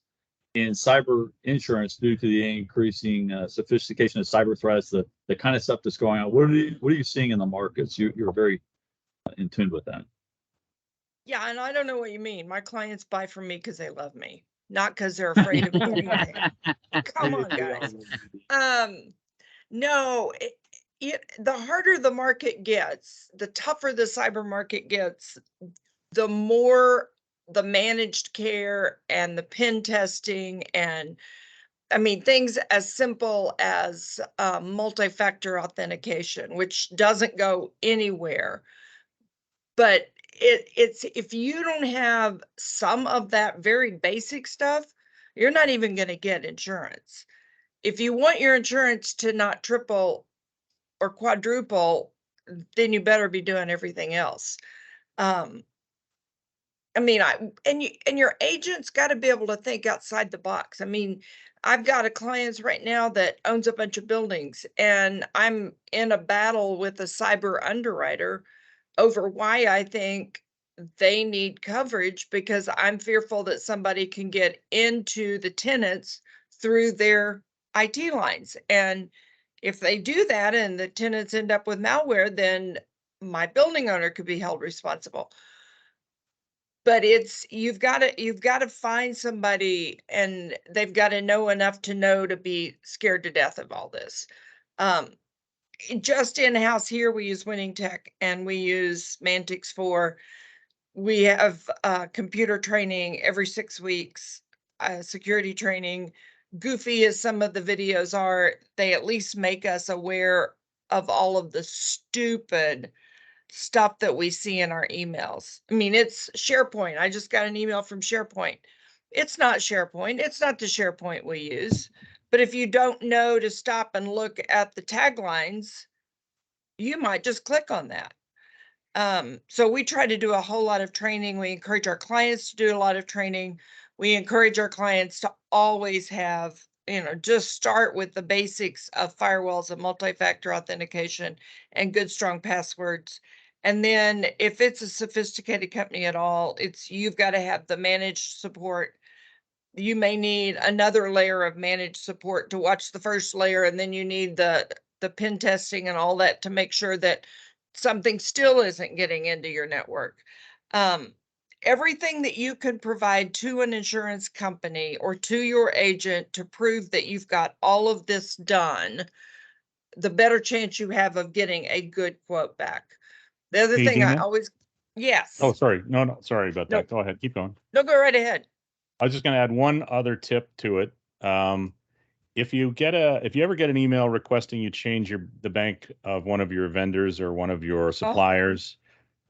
in cyber insurance due to the increasing sophistication of cyber threats, the kind of stuff that's going on? What are you seeing in the markets? You're very in tune with that. Yeah, and I don't know what you mean. My clients buy from me because they love me, not because they're afraid of anything. Come on, guys. No, the harder the market gets, the tougher the cyber market gets, the more the managed care and the pen testing, and I mean, things as simple as multi-factor authentication, which doesn't go anywhere. But it's if you don't have some of that very basic stuff, you're not even going to get insurance. If you want your insurance to not triple or quadruple, then you better be doing everything else. I mean, and your agent's got to be able to think outside the box. I mean, I've got a client right now that owns a bunch of buildings, and I'm in a battle with a cyber underwriter over why I think they need coverage, because I'm fearful that somebody can get into the tenants through their IT lines. And if they do that and the tenants end up with malware, then my building owner could be held responsible. But you've got to find somebody, and they've got to know enough to know to be scared to death of all this. Just in-house here, we use Winning Tech and we use Mantix4. We have computer training every 6 weeks, security training. Goofy as some of the videos are, they at least make us aware of all of the stupid stuff that we see in our emails. I mean, it's SharePoint. I just got an email from SharePoint. It's not SharePoint. It's not the SharePoint we use. But if you don't know to stop and look at the taglines, you might just click on that. So we try to do a whole lot of training. We encourage our clients to do a lot of training. We encourage our clients to always have, just start with the basics of firewalls and multi-factor authentication and good, strong passwords. And then if it's a sophisticated company at all, you've got to have the managed support. You may need another layer of managed support to watch the first layer, and then you need the pen testing and all that to make sure that something still isn't getting into your network. Everything that you can provide to an insurance company or to your agent to prove that you've got all of this done, the better chance you have of getting a good quote back. The other Hey, thing I Dina? always, yes. Oh, sorry. No, sorry about No. that. Go ahead. Keep going. No, go right ahead. I was just going to add one other tip to it. If you ever get an email requesting you change the bank of one of your vendors or one of your suppliers,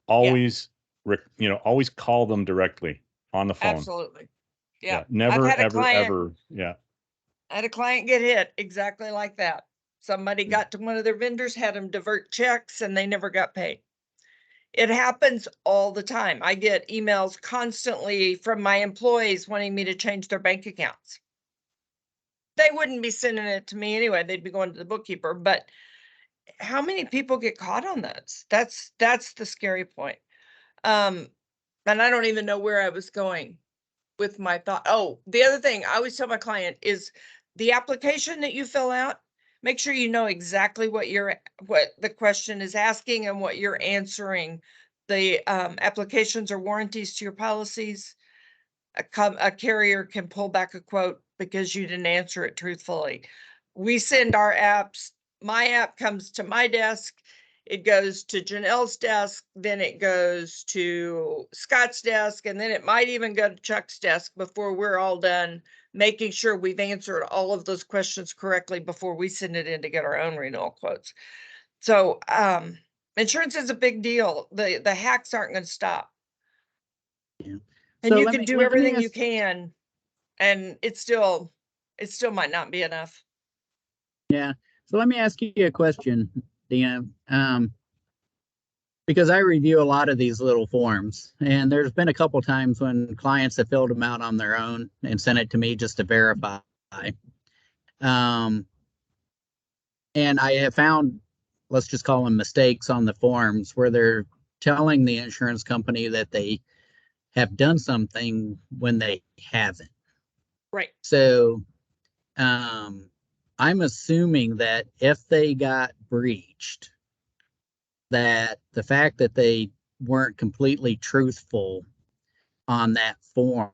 always call them directly. on the phone. Absolutely. Yeah. Never, had a ever, client- ever. Yeah. I had a client get hit exactly like that. Somebody got to one of their vendors, had them divert checks, and they never got paid. It happens all the time. I get emails constantly from my employees wanting me to change their bank accounts. They wouldn't be sending it to me anyway. They'd be going to the bookkeeper. But how many people get caught on this? That's the scary point. And I don't even know where I was going with my thought. Oh, the other thing I always tell my client is the application that you fill out, make sure you know exactly what the question is asking and what you're answering. The applications or warranties to your policies. A carrier can pull back a quote because you didn't answer it truthfully. We send our apps. My app comes to my desk. It goes to Janelle's desk, then it goes to Scott's desk, and then it might even go to Chuck's desk before we're all done, making sure we've answered all of those questions correctly before we send it in to get our own renewal quotes. So insurance is a big deal. The hacks aren't going to stop. Yeah. And So you let can me- do let me everything you ask- can, and it still might not be enough. Yeah. So let me ask you a question, Dina. Because I review a lot of these little forms, and there's been a couple times when clients have filled them out on their own and sent it to me just to verify. And I have found, let's just call them mistakes on the forms where they're telling the insurance company that they have done something when they haven't. Right. So I'm assuming that if they got breached, that the fact that they weren't completely truthful on that form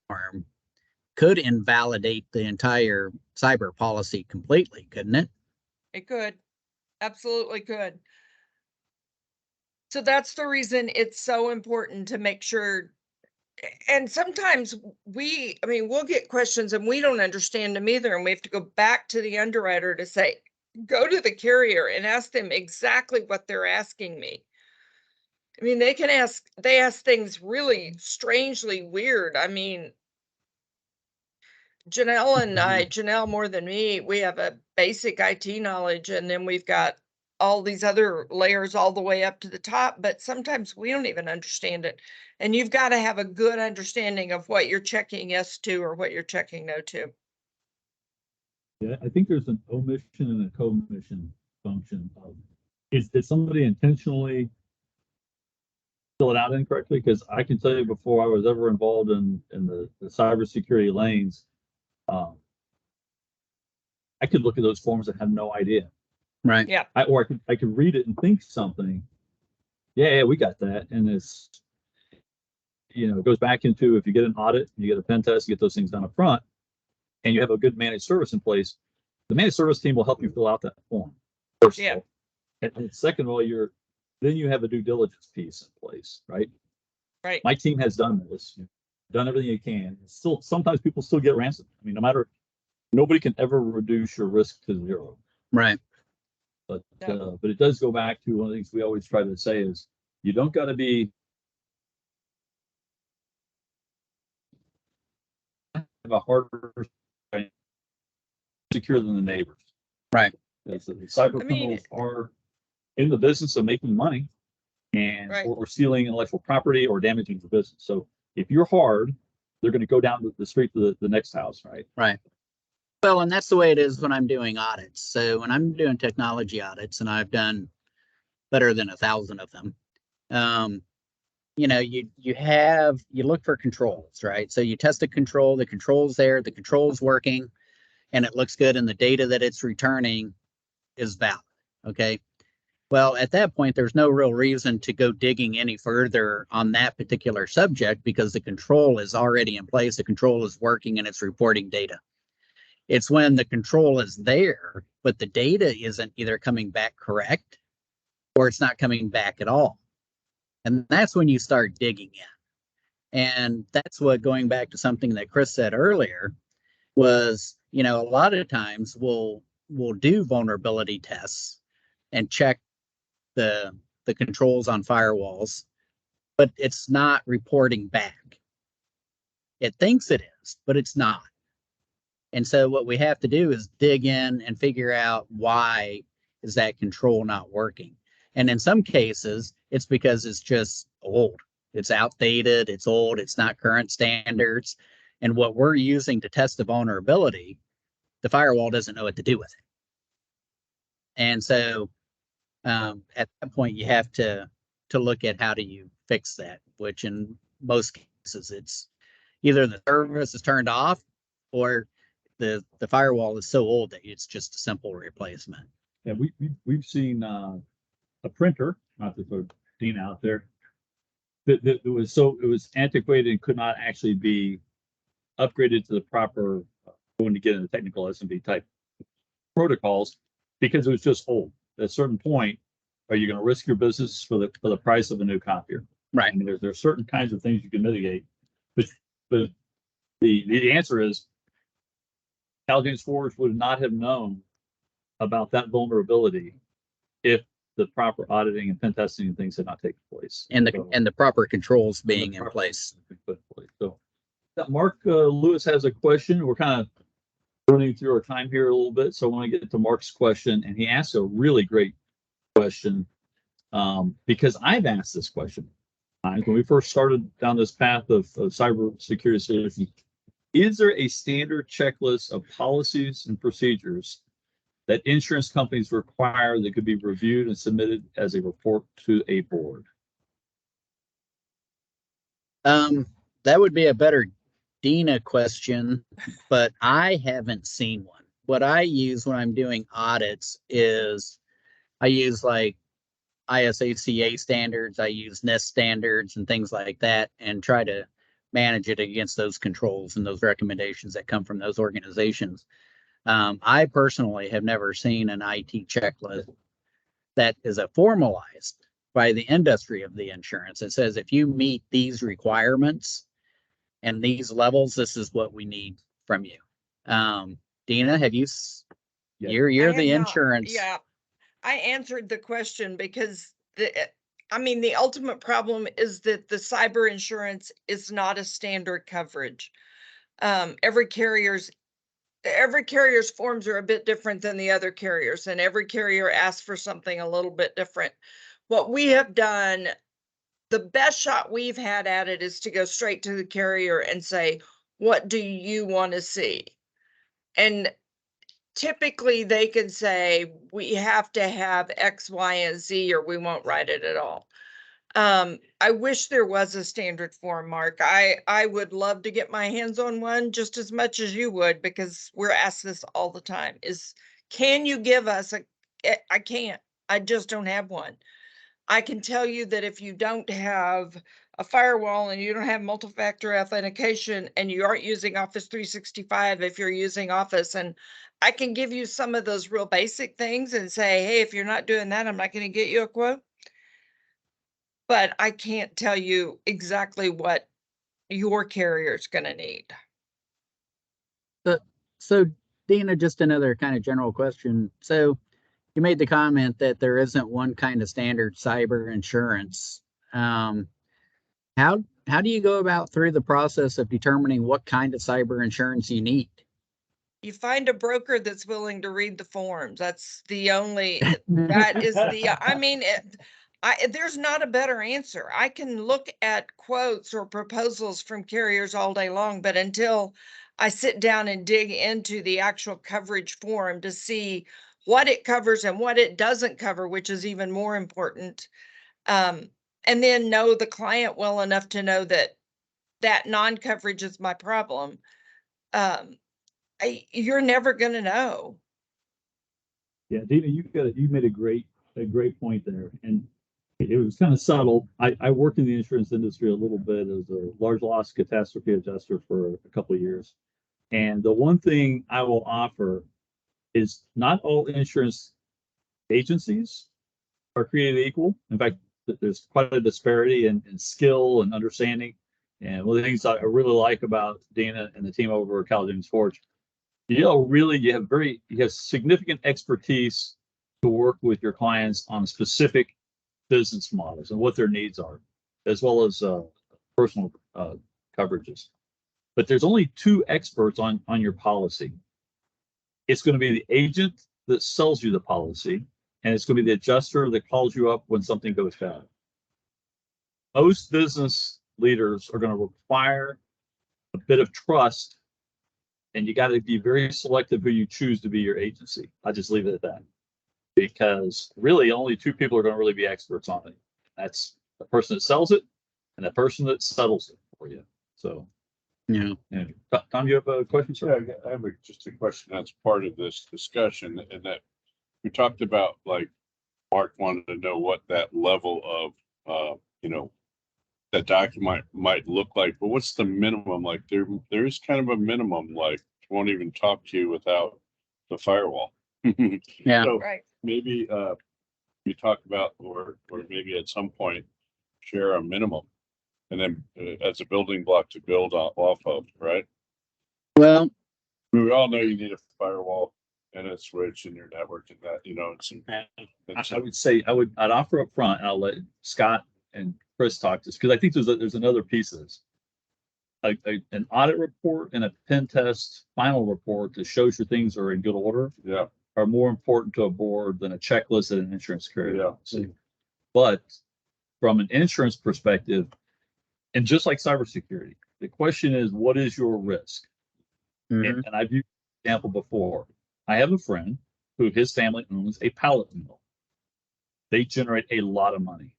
could invalidate the entire cyber policy completely, couldn't it? It could. Absolutely could. So that's the reason it's so important to make sure. And sometimes we'll get questions and we don't understand them either. And we have to go back to the underwriter to say, go to the carrier and ask them exactly what they're asking me. I mean, they ask things really strangely weird. I mean, Janelle more than me, we have a basic IT knowledge, and then we've got all these other layers all the way up to the top, but sometimes we don't even understand it. And you've got to have a good understanding of what you're checking yes to or what you're checking no to. Yeah, I think there's an omission and a commission function of, did somebody intentionally fill it out incorrectly? Because I can tell you before I was ever involved in the cybersecurity lanes, I could look at those forms and have no idea. Right. Yeah. I could read it and think something. Yeah, we got that. And it's, it goes back into, if you get an audit, you get a pen test, you get those things done up front, and you have a good managed service in place, the managed service team will help you fill out that form. First of all. And second of all, then you have a due diligence piece in place, right? Right. My team has done this, done everything you can. Still, sometimes people still get ransomed. I mean, nobody can ever reduce your risk to zero. Right. But it does go back to one of the things we always try to say is you don't got to be a harder secure than the neighbors. Right. Because the cyber criminals are in the business of making money and or stealing intellectual property or damaging the business. So if you're hard, they're going to go down the street to the next house, right? Right. Well, and that's the way it is when I'm doing audits. So when I'm doing technology audits, and I've done better than 1,000 of them, you look for controls, right? So you test the control's there, the control's working, and it looks good, and the data that it's returning is valid. Okay. Well, at that point, there's no real reason to go digging any further on that particular subject because the control is already in place. The control is working and it's reporting data. It's when the control is there, but the data isn't either coming back correct or it's not coming back at all. And that's when you start digging in. And that's what, going back to something that Chris said earlier, was, a lot of times we'll do vulnerability tests and check the controls on firewalls, but it's not reporting back. It thinks it is, but it's not. And so what we have to do is dig in and figure out why is that control not working. And in some cases, it's because it's just old. It's outdated, it's old, it's not current standards. And what we're using to test the vulnerability, the firewall doesn't know what to do with it. And so at that point, you have to look at how do you fix that, which in most cases, it's either the service is turned off or the firewall is so old that it's just a simple replacement. Yeah, we've seen a printer, not to throw Dean out there, that it was antiquated and could not actually be upgraded to the proper, going to get into technical SMB type protocols because it was just old. At a certain point, are you going to risk your business for the price of a new copier? Right. I mean, there's certain kinds of things you can mitigate, but the answer is Mantix4 would not have known about that vulnerability if the proper auditing and pen testing and things had not taken place. And the proper controls the being in proper place. things put in place. So Mark Lewis has a question. We're kind of running through our time here a little bit, so I want to get to Mark's question, and he asked a really great question because I've asked this question when we first started down this path of cybersecurity solutions. Is there a standard checklist of policies and procedures that insurance companies require that could be reviewed and submitted as a report to a board? That would be a better Dina question, but I haven't seen one. What I use when I'm doing audits is I use like ISACA standards, I use NIST standards and things like that, and try to manage it against those controls and those recommendations that come from those organizations. I personally have never seen an IT checklist that is a formalized by the industry of the insurance. It says if you meet these requirements and these levels, this is what we need from you. Dina, have you? Yeah. You're I the have not. insurance. Yeah, I answered the question because the ultimate problem is that the cyber insurance is not a standard coverage. Every carrier's forms are a bit different than the other carriers, and every carrier asks for something a little bit different. What we have done, the best shot we've had at it is to go straight to the carrier and say, what do you want to see? And typically they can say, we have to have X, Y, and Z, or we won't write it at all. I wish there was a standard form, Mark. I would love to get my hands on one just as much as you would, because we're asked this all the time is, can you give us I can't, I just don't have one. I can tell you that if you don't have a firewall and you don't have multi-factor authentication and you aren't using Office 365, if you're using Office, and I can give you some of those real basic things and say, hey, if you're not doing that, I'm not going to get you a quote. But I can't tell you exactly what your carrier is going to need. So Dina, just another kind of general question. So you made the comment that there isn't one kind of standard cyber insurance. How do you go about through the process of determining what kind of cyber insurance you need? You find a broker that's willing to read the forms. That's the only, that is the, I mean, there's not a better answer. I can look at quotes or proposals from carriers all day long, but until I sit down and dig into the actual coverage form to see what it covers and what it doesn't cover, which is even more important, and then know the client well enough to know that that non-coverage is my problem, you're never going to know. Yeah, Dina, you made a great point there, and it was kind of subtle. I worked in the insurance industry a little bit as a large loss catastrophe adjuster for a couple of years, and the one thing I will offer is not all insurance agencies are created equal. In fact, there's quite a disparity in skill and understanding. And one of the things I really like about Dina and the team over at Mantix4, you have significant expertise to work with your clients on specific business models and what their needs are, as well as personal coverages. but there's only two experts on your policy. It's going to be the agent that sells you the policy, and it's going to be the adjuster that calls you up when something goes bad. Most business leaders are going to require a bit of trust, and you got to be very selective who you choose to be your agency. I just leave it at that, because really only two people are going to really be experts on it. That's the person that sells it and the person that settles it for you. So, Yeah. Tom, you have a question, sir? Yeah, I have just a question that's part of this discussion, and that we talked about, like, Mark wanted to know what that level of, that document might look like, but what's the minimum? Like, there is kind of a minimum, like, won't even talk to you without the firewall. Yeah. So Right. maybe you talk about, or maybe at some point share a minimum, and then as a building block to build off of, right? Well, We all know you need a firewall and a switch in your network and that, I would say I'd offer up front, and I'll let Scott and Chris talk to this, because I think there's another piece of this. An audit report and a pen test final report that shows your things are in good order yeah, are more important to a board than a checklist at an insurance carrier. Yeah. So, but from an insurance perspective, and just like cybersecurity, the question is, what is your risk? mhm. And I've used an example before. I have a friend who his family owns a pallet mill. They generate a lot of money.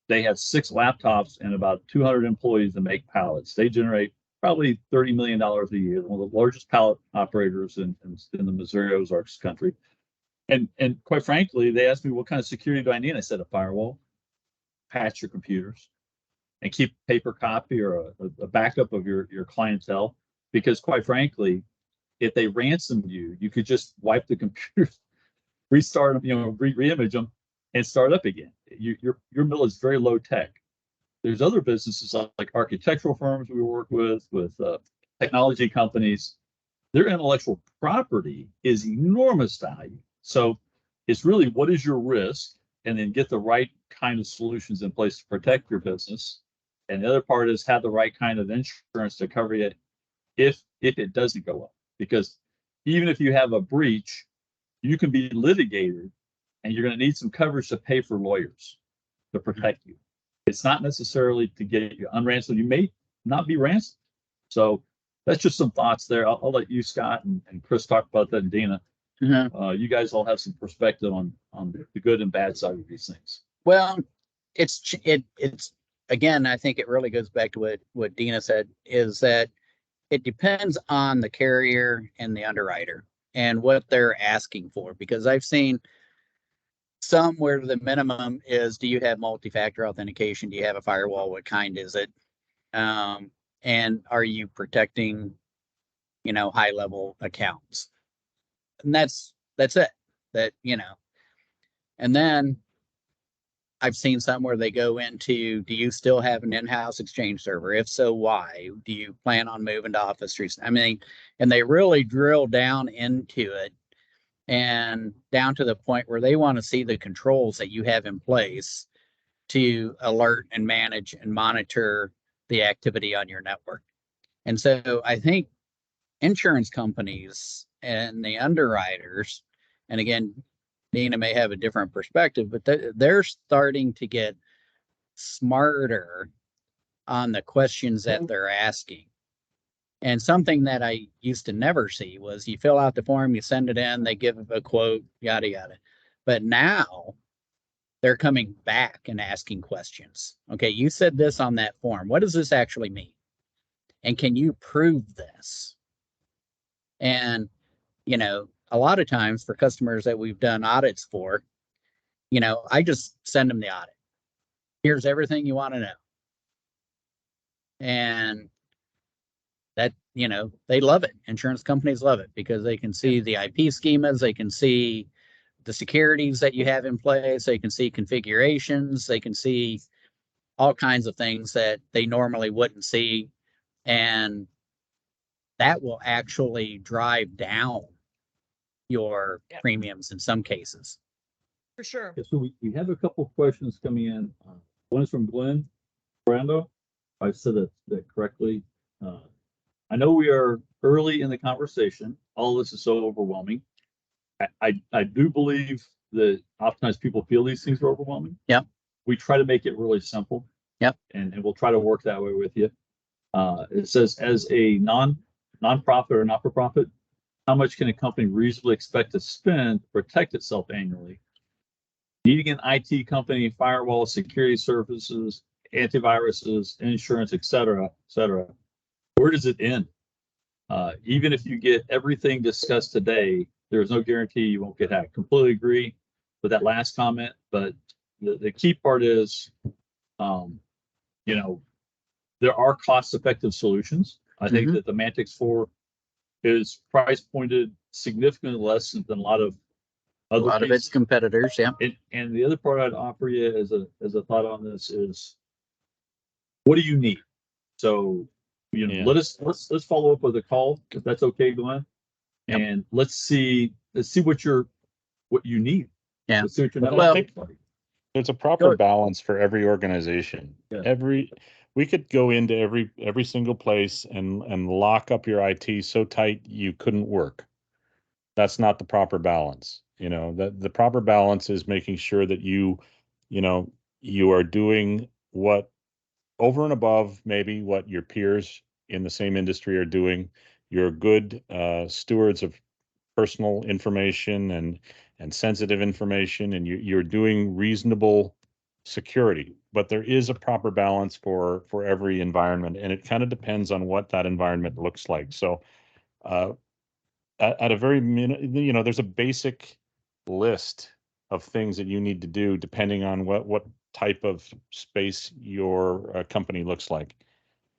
They have 6 laptops and about 200 employees that make pallets. They generate probably $30 million a year, one of the largest pallet operators in the Missouri Ozarks country. And quite frankly, they asked me, what kind of security do I need? I said, a firewall, patch your computers, and keep paper copy or a backup of your clientele. Because quite frankly, if they ransom you, you could just wipe the computer, restart them, re-image them, and start up again. Your mill is very low tech. There's other businesses like architectural firms we work with technology companies. Their intellectual property is enormous value. So it's really, what is your risk, and then get the right kind of solutions in place to protect your business. And the other part is have the right kind of insurance to cover it if it doesn't go up. Because even if you have a breach, you can be litigated, and you're going to need some coverage to pay for lawyers to protect you. It's not necessarily to get you unransomed. You may not be ransomed. So that's just some thoughts there. I'll let you, Scott, and Chris talk about that, and Dina. Mhm. You guys all have some perspective on the good and bad side of these things. Well, it's again, I think it really goes back to what Dina said, is that it depends on the carrier and the underwriter and what they're asking for. Because I've seen some where the minimum is, do you have multi-factor authentication? Do you have a firewall? What kind is it? And are you protecting, high level accounts? And that's it. And then I've seen some where they go into, do you still have an in-house Exchange server? If so, why? Do you plan on moving to Office 365? I mean, and they really drill down into it, and down to the point where they want to see the controls that you have in place to alert and manage and monitor the activity on your network. And so I think insurance companies and the underwriters, and again, Dina may have a different perspective, but they're starting to get smarter on the questions that they're asking. And something that I used to never see was, you fill out the form, you send it in, they give a quote, yada, yada. But now they're coming back and asking questions. Okay, you said this on that form. What does this actually mean? And can you prove this? And, a lot of times for customers that we've done audits for, I just send them the audit. Here's everything you want to know. And that, they love it. Insurance companies love it, because they can see the IP schemas, they can see the securities that you have in place, they can see configurations, they can see all kinds of things that they normally wouldn't see. And that will actually drive down your premiums in some cases. For sure. Yeah, so we have a couple of questions coming in. One is from Glenn Brando. I said that correctly. I know we are early in the conversation. All this is so overwhelming. I do believe that oftentimes people feel these things are overwhelming. Yep. We try to make it really simple. Yep. And we'll try to work that way with you. It says, as a nonprofit or not-for-profit, how much can a company reasonably expect to spend to protect itself annually? Needing an IT company, firewall, security services, antiviruses, insurance, et cetera, where does it end? Even if you get everything discussed today, there's no guarantee you won't get hacked. Completely agree with that last comment, but the key part is, you know, there are cost-effective solutions. I think that the Mantix4 is price pointed significantly less than a lot of A other lot of its pieces. competitors, yeah. And the other part I'd offer you as a thought on this is, what do you need? So, you know, Yeah. let's follow up with a call if that's okay, Glenn. Yep. And let's see what you need. Yeah. Let's see what your Well, network I think looks like. there's a proper Good. balance for every organization. Yeah. We could go into every single place and lock up your IT so tight you couldn't work. That's not the proper balance. You know, the proper balance is making sure that you know, you are doing what over and above maybe what your peers in the same industry are doing. You're good stewards of personal information and sensitive information, and you're doing reasonable security. But there is a proper balance for every environment, and it kind of depends on what that environment looks like. So at a very you know, there's a basic list of things that you need to do depending on what type of space your company looks like.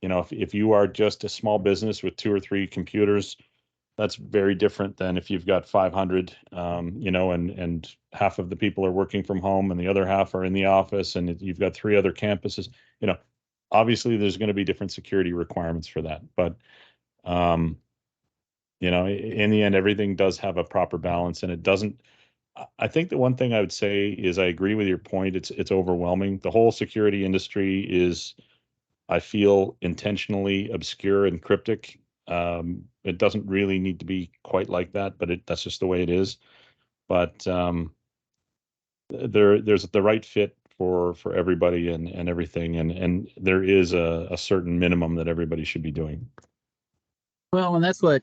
You know, if you are just a small business with 2 or 3 computers, that's very different than if you've got 500, you know, and half of the people are working from home and the other half are in the office, and you've got 3 other campuses. You know, obviously there's going to be different security requirements for that, but you know, in the end, everything does have a proper balance, and it doesn't. I think the one thing I would say is I agree with your point. It's overwhelming. The whole security industry is, I feel, intentionally obscure and cryptic. It doesn't really need to be quite like that, but that's just the way it is. But there's the right fit for everybody and everything, and there is a certain minimum that everybody should be doing. Well, and that's what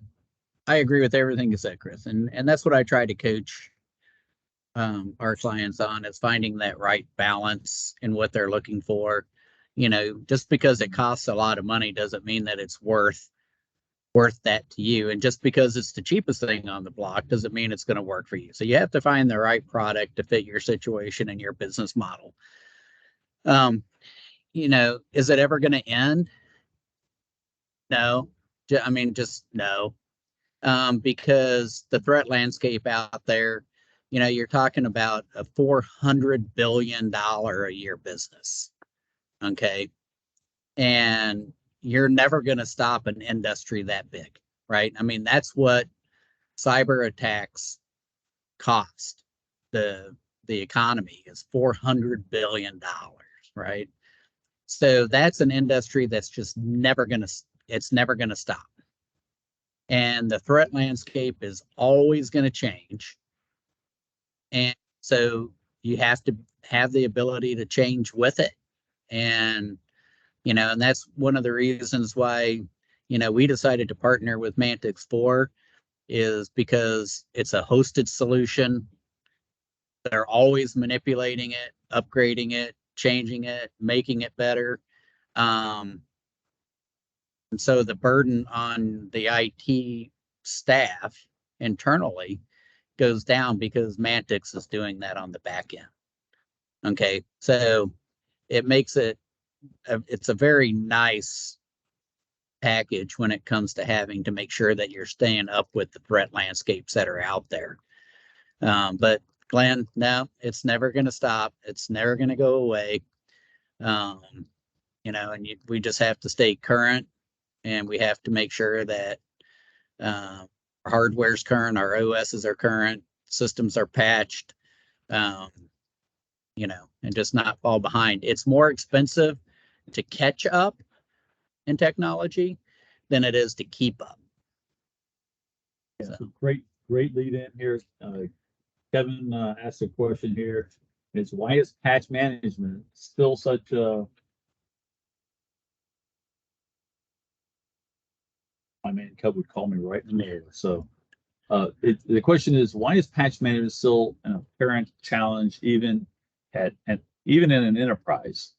I agree with everything you said, Chris. And that's what I try to coach our clients on, is finding that right balance in what they're looking for. You know, just because it costs a lot of money doesn't mean that it's worth that to you. And just because it's the cheapest thing on the block doesn't mean it's going to work for you. So you have to find the right product to fit your situation and your business model. You know, is it ever going to end? No. I mean, just no. Because the threat landscape out there, you know, you're talking about a $400 billion a year business. Okay. And you're never going to stop an industry that big, right? I mean, that's what cyber attacks cost the economy, is $400 billion, right? So that's an industry that's just never going to stop. And the threat landscape is always going to change. And so you have to have the ability to change with it. And, you know, and that's one of the reasons why, you know, we decided to partner with Mantix4, is because it's a hosted solution. They're always manipulating it, upgrading it, changing it, making it better. And so the burden on the IT staff internally goes down because Mantix is doing that on the back end. Okay, so it makes it's a very nice package when it comes to having to make sure that you're staying up with the threat landscapes that are out there. But Glenn, no, it's never going to stop. It's never going to go away. You know, and we just have to stay current, and we have to make sure that our hardware's current, our OSs are current, systems are patched, you know, and just not fall behind. It's more expensive to catch up in technology, than it is to keep up. Yeah, so great lead in here. Kevin asked a question here. It's why is patch management still such a my man Cub would call me right in the middle. So the question is, why is patch management still an apparent challenge even even in an enterprise?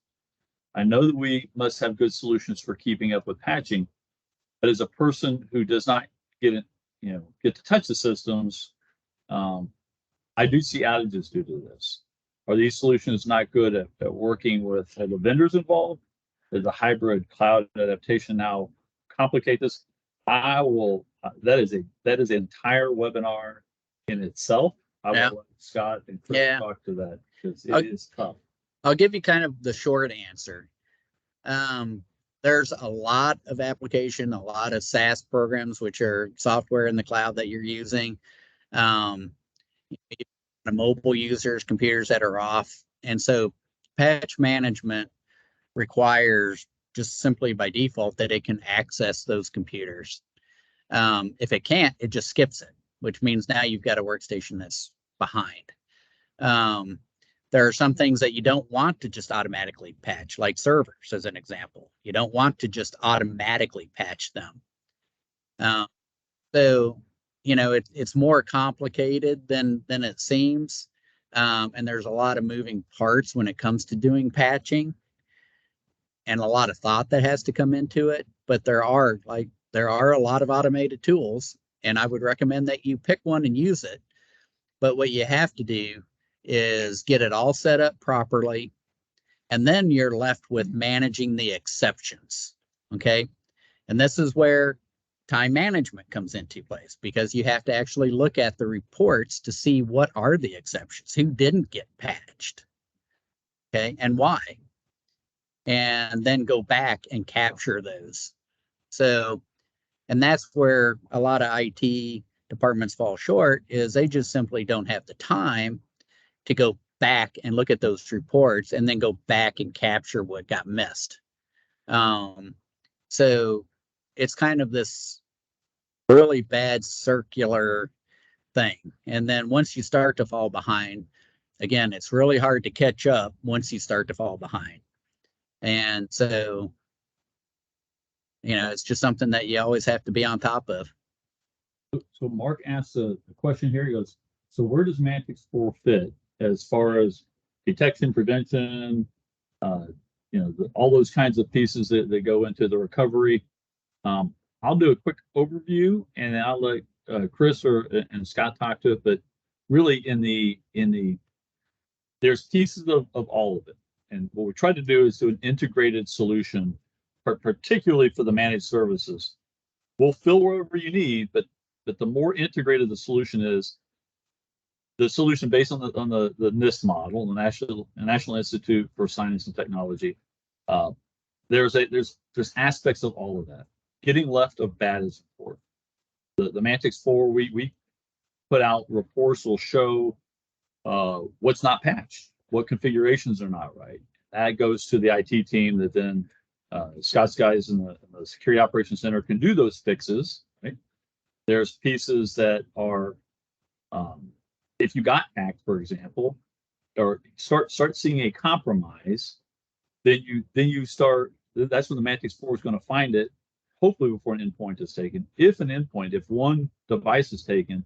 I know that we must have good solutions for keeping up with patching, but as a person who does not get to touch the systems, I do see outages due to this. Are these solutions not good at working with the vendors involved? Does the hybrid cloud adaptation now complicate this? I will. That is an entire webinar in itself. I will let Scott and Chris talk to that because it is tough. I'll give you kind of the short answer. There's a lot of application, a lot of SaaS programs, which are software in the cloud that you're using. Mobile users, computers that are off. And so patch management requires just simply by default that it can access those computers. If it can't, it just skips it, which means now you've got a workstation that's behind. There are some things that you don't want to just automatically patch, like servers, as an example. You don't want to just automatically patch them. So, it's more complicated than it seems. And there's a lot of moving parts when it comes to doing patching and a lot of thought that has to come into it. But there are a lot of automated tools, and I would recommend that you pick one and use it. But what you have to do is get it all set up properly, and then you're left with managing the exceptions. Okay. And this is where time management comes into place, because you have to actually look at the reports to see what are the exceptions, who didn't get patched, okay, and why, and then go back and capture those. So, and that's where a lot of IT departments fall short, is they just simply don't have the time to go back and look at those reports and then go back and capture what got missed. So it's kind of this really bad circular thing. And then once you start to fall behind, again, it's really hard to catch up once you start to fall behind. And so, it's just something that you always have to be on top of. So Mark asks a question here. He goes, so where does Mantix4 fit as far as detection, prevention, all those kinds of pieces that go into the recovery? I'll do a quick overview and then I'll let Chris and Scott talk to it. But really, there's pieces of all of it. And what we try to do is do an integrated solution, particularly for the managed services. We'll fill wherever you need, but the more integrated the solution is, the solution based on the NIST model, the National Institute for Science and Technology. There's aspects of all of that. Getting left of bad is important. The Mantix4, we put out reports will show what's not patched, what configurations are not right. That goes to the IT team that then Scott's guys in the Security Operations Center can do those fixes. Right? There's pieces that are, if you got hacked, for example, or start seeing a compromise, then you start. That's when the Mantix4 is going to find it, hopefully before an endpoint is taken. If one device is taken,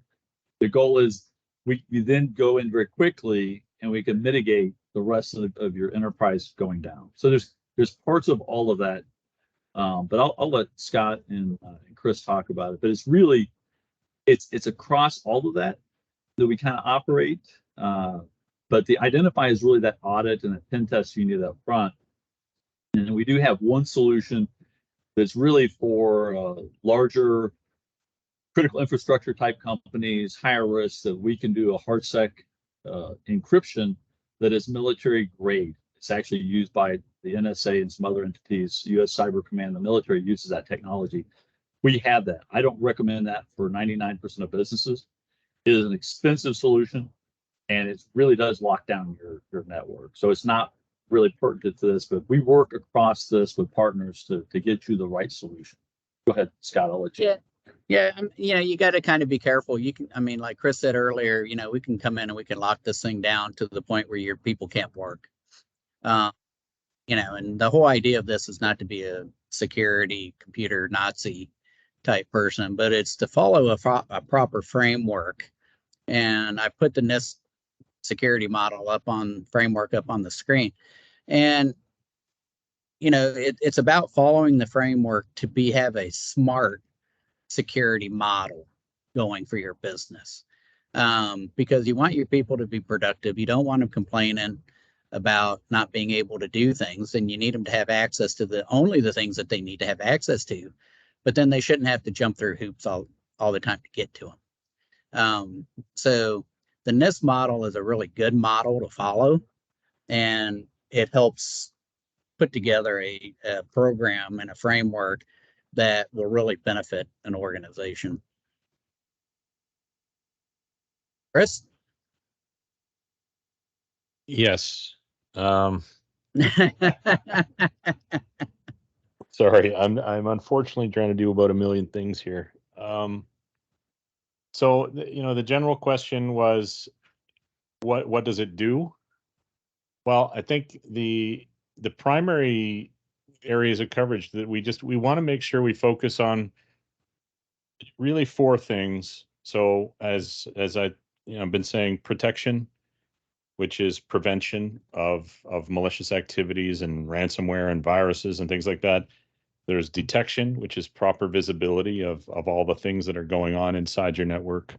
the goal is we then go in very quickly and we can mitigate the rest of your enterprise going down. So there's parts of all of that, but I'll let Scott and Chris talk about it. But it's really it's across all of that we kind of operate. But the identify is really that audit and that pen test you need up front. And we do have one solution that's really for larger critical infrastructure type companies, higher risk, that we can do a hard-sec encryption that is military grade. It's actually used by the NSA and some other entities. U.S. Cyber Command, the military uses that technology. We have that. I don't recommend that for 99% of businesses. It is an expensive solution, and it really does lock down your network. So it's not really pertinent to this, but we work across this with partners to get you the right solution. Go ahead, Scott, I'll let you. Yeah. Yeah, you know, you got to kind of be careful. You can, I mean, like Chris said earlier, you know, we can come in and we can lock this thing down to the point where your people can't work. You know, and the whole idea of this is not to be a security computer Nazi type person, but it's to follow a proper framework. And I put the NIST security model up on the screen. And, you know, it's about following the framework to have a smart security model going for your business. Because you want your people to be productive. You don't want them complaining about not being able to do things, and you need them to have access to only the things that they need to have access to, but then they shouldn't have to jump through hoops all the time to get to them. So the NIST model is a really good model to follow, and it helps put together a program and a framework that will really benefit an organization. Chris? Yes. Sorry, I'm unfortunately trying to do about a million things here. So you know, the general question was, what does it do? Well, I think the primary areas of coverage that we want to make sure we focus on really four things. So as I been saying, protection, which is prevention of malicious activities and ransomware and viruses and things like that. There's detection, which is proper visibility of all the things that are going on inside your network.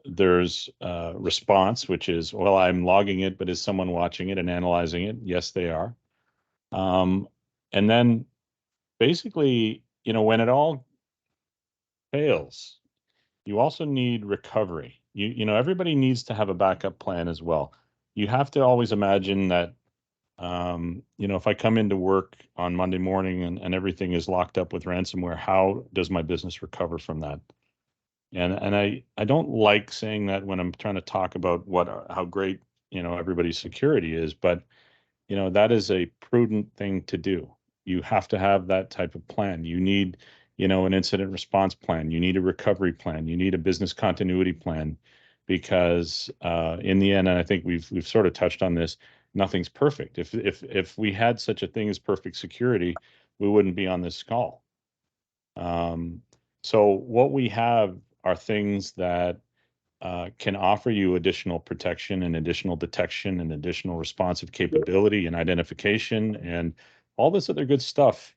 There's response, which is, well, I'm logging it, but is someone watching it and analyzing it? Yes, they are. And then basically, you know, when it all fails, you also need recovery. You know, everybody needs to have a backup plan as well. You have to always imagine that, you know, if I come into work on Monday morning and everything is locked up with ransomware, how does my business recover from that? And I don't like saying that when I'm trying to talk about how great, you know, everybody's security is, but you know, that is a prudent thing to do. You have to have that type of plan. You need, you know, an incident response plan. You need a recovery plan. You need a business continuity plan, because in the end, and I think we've sort of touched on this, nothing's perfect. If we had such a thing as perfect security, we wouldn't be on this call. So what we have are things that can offer you additional protection and additional detection and additional responsive capability and identification and all this other good stuff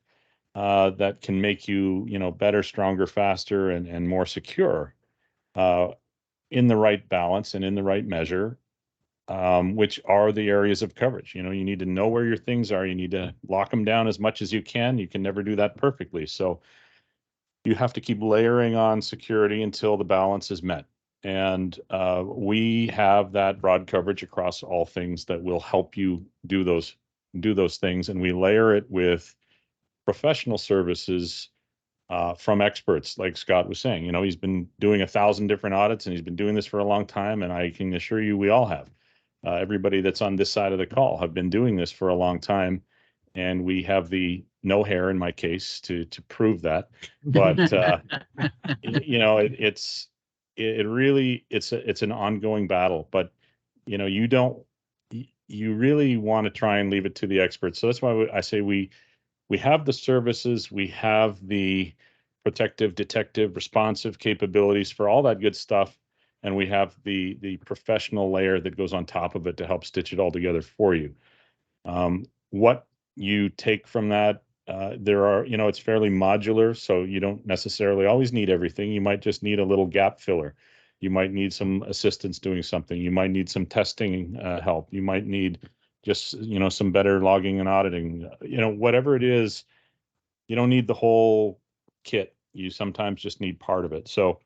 that can make you, you know, better, stronger, faster, and more secure in the right balance and in the right measure, which are the areas of coverage. You know, you need to know where your things are. You need to lock them down as much as you can. You can never do that perfectly. So you have to keep layering on security until the balance is met. And we have that broad coverage across all things that will help you do those things. And we layer it with professional services from experts, like Scott was saying. You know, he's been doing 1,000 different audits, and he's been doing this for a long time. And I can assure you, we all have. Everybody that's on this side of the call have been doing this for a long time, and we have the no hair in my case to prove that. But you know, it's an ongoing battle. But you know, you really want to try and leave it to the experts. So that's why I say we have the services, we have the protective, detective, responsive capabilities for all that good stuff, and we have the professional layer that goes on top of it to help stitch it all together for you. What you take from that, there are, you know, it's fairly modular, so you don't necessarily always need everything. You might just need a little gap filler. You might need some assistance doing something. You might need some testing help. You might need just, you know, some better logging and auditing. You know, whatever it is, you don't need the whole kit. You sometimes just need part of it. So,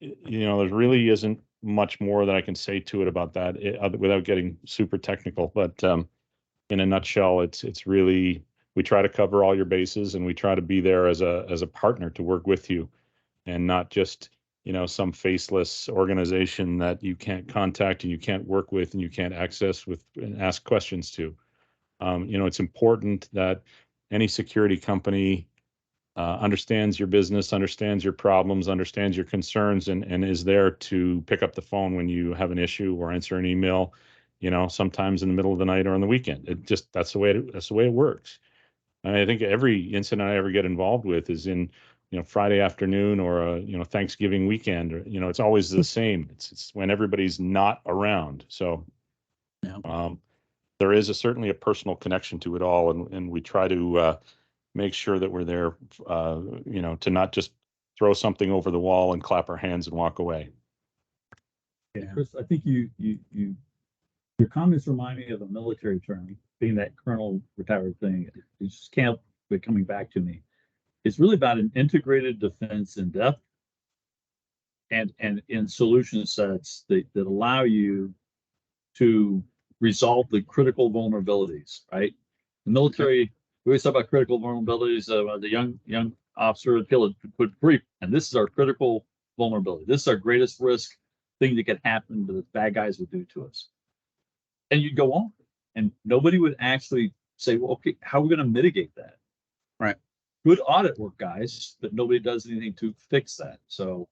you know, there really isn't much more that I can say to it about that without getting super technical. But in a nutshell, it's really, we try to cover all your bases, and we try to be there as a partner to work with you, and not just, you know, some faceless organization that you can't contact and you can't work with and you can't access with and ask questions to. You know, it's important that, any security company understands your business, understands your problems, understands your concerns, and is there to pick up the phone when you have an issue or answer an email, sometimes in the middle of the night or on the weekend. That's the way it works. And I think every incident I ever get involved with is in, Friday afternoon or Thanksgiving weekend, or, it's always the same. It's when everybody's not around. So, there is certainly a personal connection to it all. And we try to, make sure that we're there, to not just throw something over the wall and clap our hands and walk away. Yeah, Chris, I think your comments remind me of a military term, being that colonel retired thing. It just can't be coming back to me. It's really about an integrated defense in depth and in solution sets that allow you to resolve the critical vulnerabilities, right? The military, we always talk about critical vulnerabilities. The young officer would put brief, and this is our critical vulnerability. This is our greatest risk thing that could happen that the bad guys would do to us. And you'd go on, and nobody would actually say, well, okay, how are we going to mitigate that? Right. Good audit work, guys, but nobody does anything to fix that. So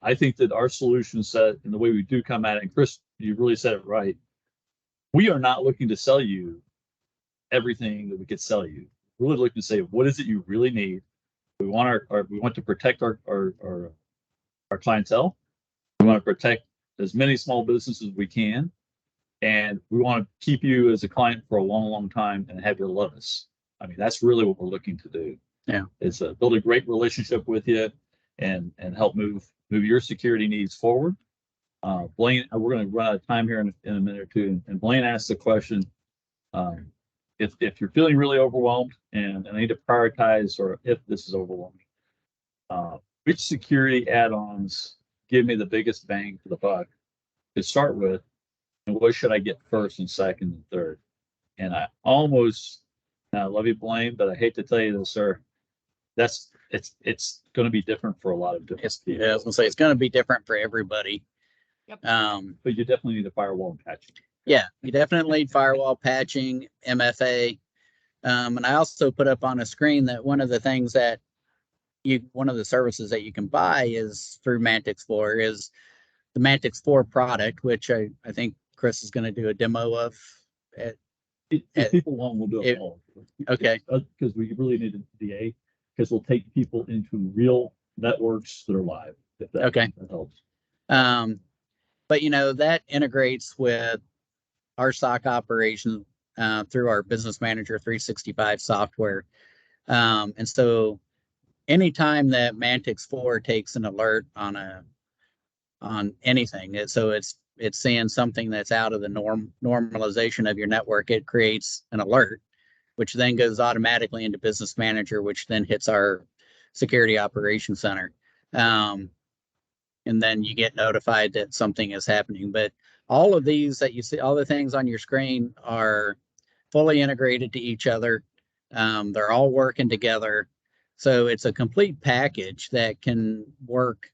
I think that our solution set and the way we do come at it, and Chris, you really said it right. We are not looking to sell you everything that we could sell you. We're really looking to say, what is it you really need? We want we want to protect our clientele. We want to protect as many small businesses as we can. And we want to keep you as a client for a long, long time and have you love us. I mean, that's really what we're looking to do. Yeah. Is build a great relationship with you and help move your security needs forward. Blaine, we're going to run out of time here in a minute or two. And Blaine asked the question, if you're feeling really overwhelmed and I need to prioritize, or if this is overwhelming, which security add-ons give me the biggest bang for the buck to start with? And what should I get first and second and third? And I love you, Blaine, but I hate to tell you this, sir. It's going to be different for a lot of different people. Yeah, I was gonna say it's going to be different for everybody. Yep. But you definitely need a firewall and patching. Yeah, you definitely need firewall patching, MFA. And I also put up on a screen that one of the things that one of the services that you can buy is through Mantix4 is the Mantix4 product, which I think Chris is going to do a demo of. If people want, we'll do it all. Okay. Because we really need a DA, because we'll take people into real networks that are live. If that, Okay. That helps. But that integrates with our SOC operations through our Business Manager 365 software. And so anytime that Mantix4 takes an alert on anything, it's seeing something that's out of the normalization of your network, it creates an alert, which then goes automatically into Business Manager, which then hits our Security Operations Center. And then you get notified that something is happening. But all of these that you see, all the things on your screen are fully integrated to each other. They're all working together. So it's a complete package that can work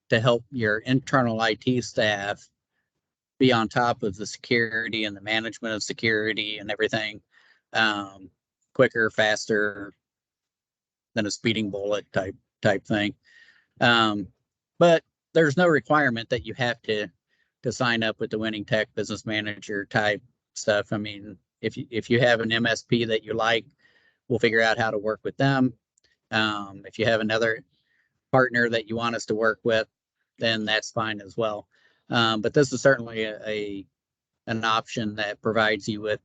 to help your internal IT staff be on top of the security and the management of security and everything quicker, faster than a speeding bullet type thing. But there's no requirement that you have to sign up with the Winning Tech Business Manager type stuff. I mean, if you have an MSP that you like, we'll figure out how to work with them. If you have another partner that you want us to work with, then that's fine as well. But this is certainly an option that provides you with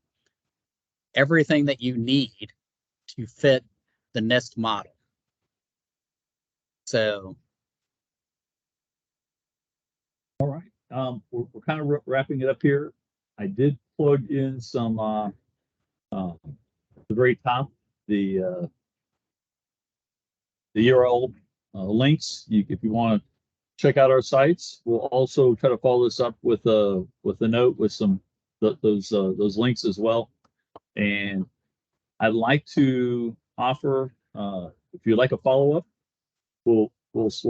everything that you need to fit the NIST model. So. All right. We're kind of wrapping it up here. I did plug in some at the very top, the URL links. If you want to check out our sites, we'll also try to follow this up with a note with some those links as well. And I'd like to offer, if you'd like a follow up, we'll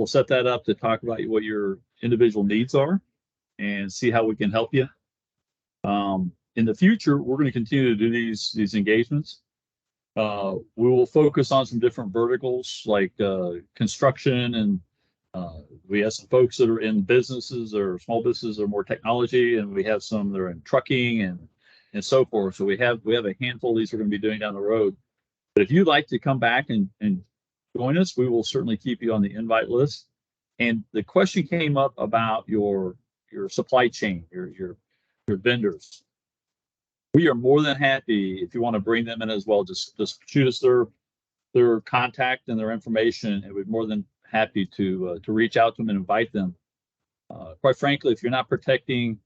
set that up to talk about what your individual needs are and see how we can help you. In the future, we're going to continue to do these engagements. We will focus on some different verticals like construction, and we have some folks that are in businesses or small businesses or more technology, and we have some that are in trucking and so forth. So we have a handful of these we're going to be doing down the road. But if you'd like to come back and join us, we will certainly keep you on the invite list. And the question came up about your supply chain, your vendors. We are more than happy if you want to bring them in as well. Just shoot us their contact and their information, and we're more than happy to reach out to them and invite them. Quite frankly, if you're not protecting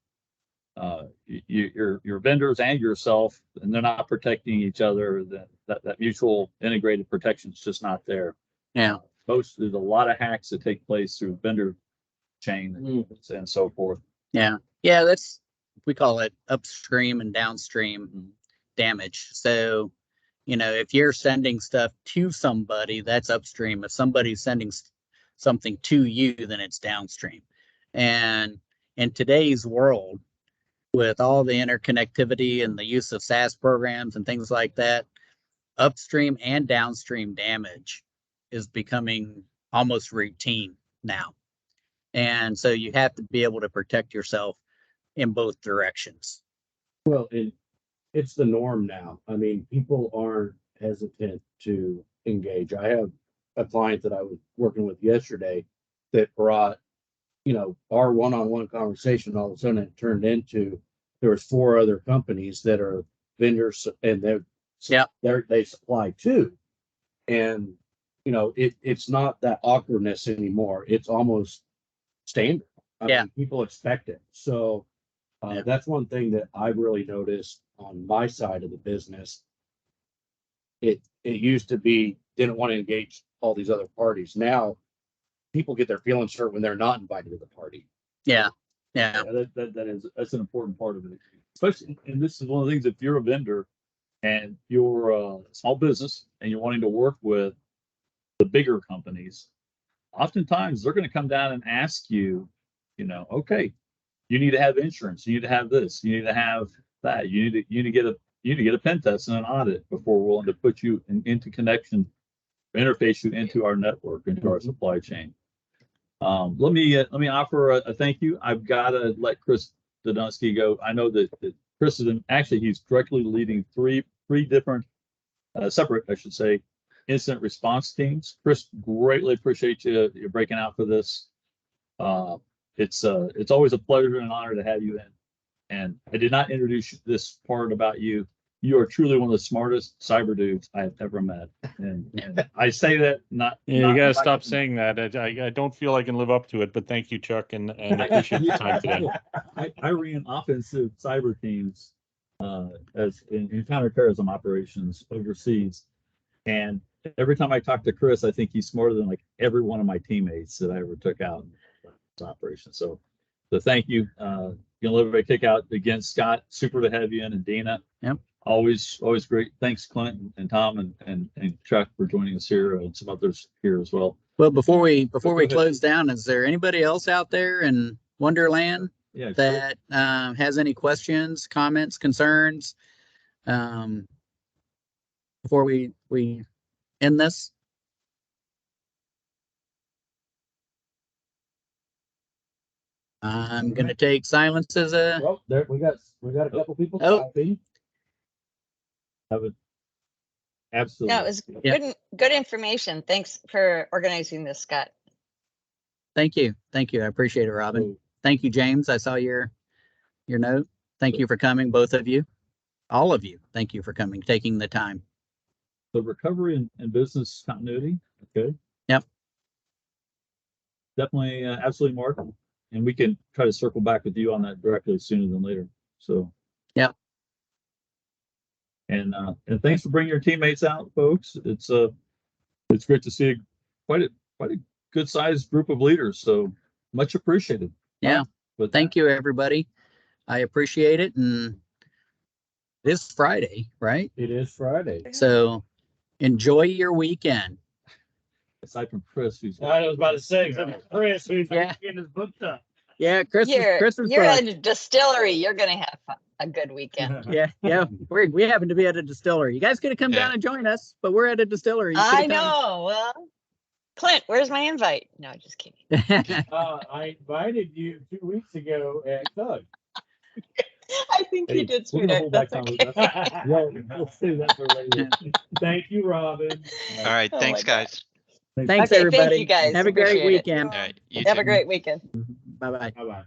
your vendors and yourself, and they're not protecting each other, then that mutual integrated protection is just not there. Yeah. There's a lot of hacks that take place through vendor chain and so forth. Yeah, we call it upstream and downstream damage. So, if you're sending stuff to somebody, that's upstream. If somebody's sending something to you, then it's downstream. And in today's world, with all the interconnectivity and the use of SaaS programs and things like that, upstream and downstream damage is becoming almost routine now. And so you have to be able to protect yourself in both directions. Well, it's the norm now. I mean, people aren't hesitant to engage. I have a client that I was working with yesterday that brought, our one-on-one conversation. All of a sudden it turned into, there was 4 other companies that are vendors, and they supply too. And, it's not that awkwardness anymore. It's almost standard. I mean, people expect it. So that's one thing that I've really noticed on my side of the business. It used to be, didn't want to engage all these other parties. Now people get their feelings hurt when they're not invited to the party. Yeah. That's an important part of it. Especially, and this is one of the things, if you're a vendor and you're a small business and you're wanting to work with the bigger companies, oftentimes they're going to come down and ask you, okay, you need to have insurance, you need to have this, you need to have that, you need to get a pen test and an audit before we're willing to put you into connection, interface you into our network, into our supply chain. Let me offer a thank you. I've got to let Chris Dodunski go. I know that Chris is he's directly leading three different separate, I should say, incident response teams. Chris, greatly appreciate you breaking out for this. It's always a pleasure and an honor to have you in. And I did not introduce this part about you. You are truly one of the smartest cyber dudes I have ever met. And I say that not. Yeah, you got to stop saying that. I don't feel I can live up to it, but thank you, Chuck, and appreciate the time today. I ran offensive cyber teams as in counterterrorism operations overseas. And every time I talk to Chris, I think he's smarter than like every one of my teammates that I ever took out in this operation. So thank you. You'll live a kick out again, Scott. Super to have you in, and Dana. Yep. Always great. Thanks, Clint and Tom and Chuck for joining us here, and some others here as well. Well, before we close down, is there anybody else out there in Wonderland that has any questions, comments, concerns before we end this? I'm going to take silence as a. Well, there we got a couple people Oh. talking. That would absolutely. No, it was good information. Thanks for organizing this, Scott. Thank you. I appreciate it, Robin. Thank you, James. I saw your note. Thank you for coming, both of you, all of you. Thank you for coming, taking the time. So recovery and business continuity. Okay. Yep. Definitely, absolutely, Mark. And we can try to circle back with you on that directly sooner than later. So. Yep. And thanks for bringing your teammates out, folks. It's great to see quite a good sized group of leaders. So much appreciated. Yeah. But thank you, everybody. I appreciate it. And this Friday, right? It is Friday. So enjoy your weekend. Aside from Chris, who's I was about to say, Chris, who's getting his booked up. Yeah, Chris is You're in a distillery. You're gonna have fun. a good weekend. Yeah. We happen to be at a distillery. You guys could have come down and join us, but we're at a distillery. You I coulda come. know. Well, Clint, where's my invite? No, just kidding. I invited you 2 weeks ago at Tug. I think you Hey, did, we're gonna sweetheart. hold back That's on okay. Well, we'll save that for later. Thank you, Robin. All right, Oh thanks, my God. guys. Thanks, Okay, everybody. thank you guys. Have a great Appreciate it. weekend. All right, you Have too. a great weekend. Bye bye. Bye-bye.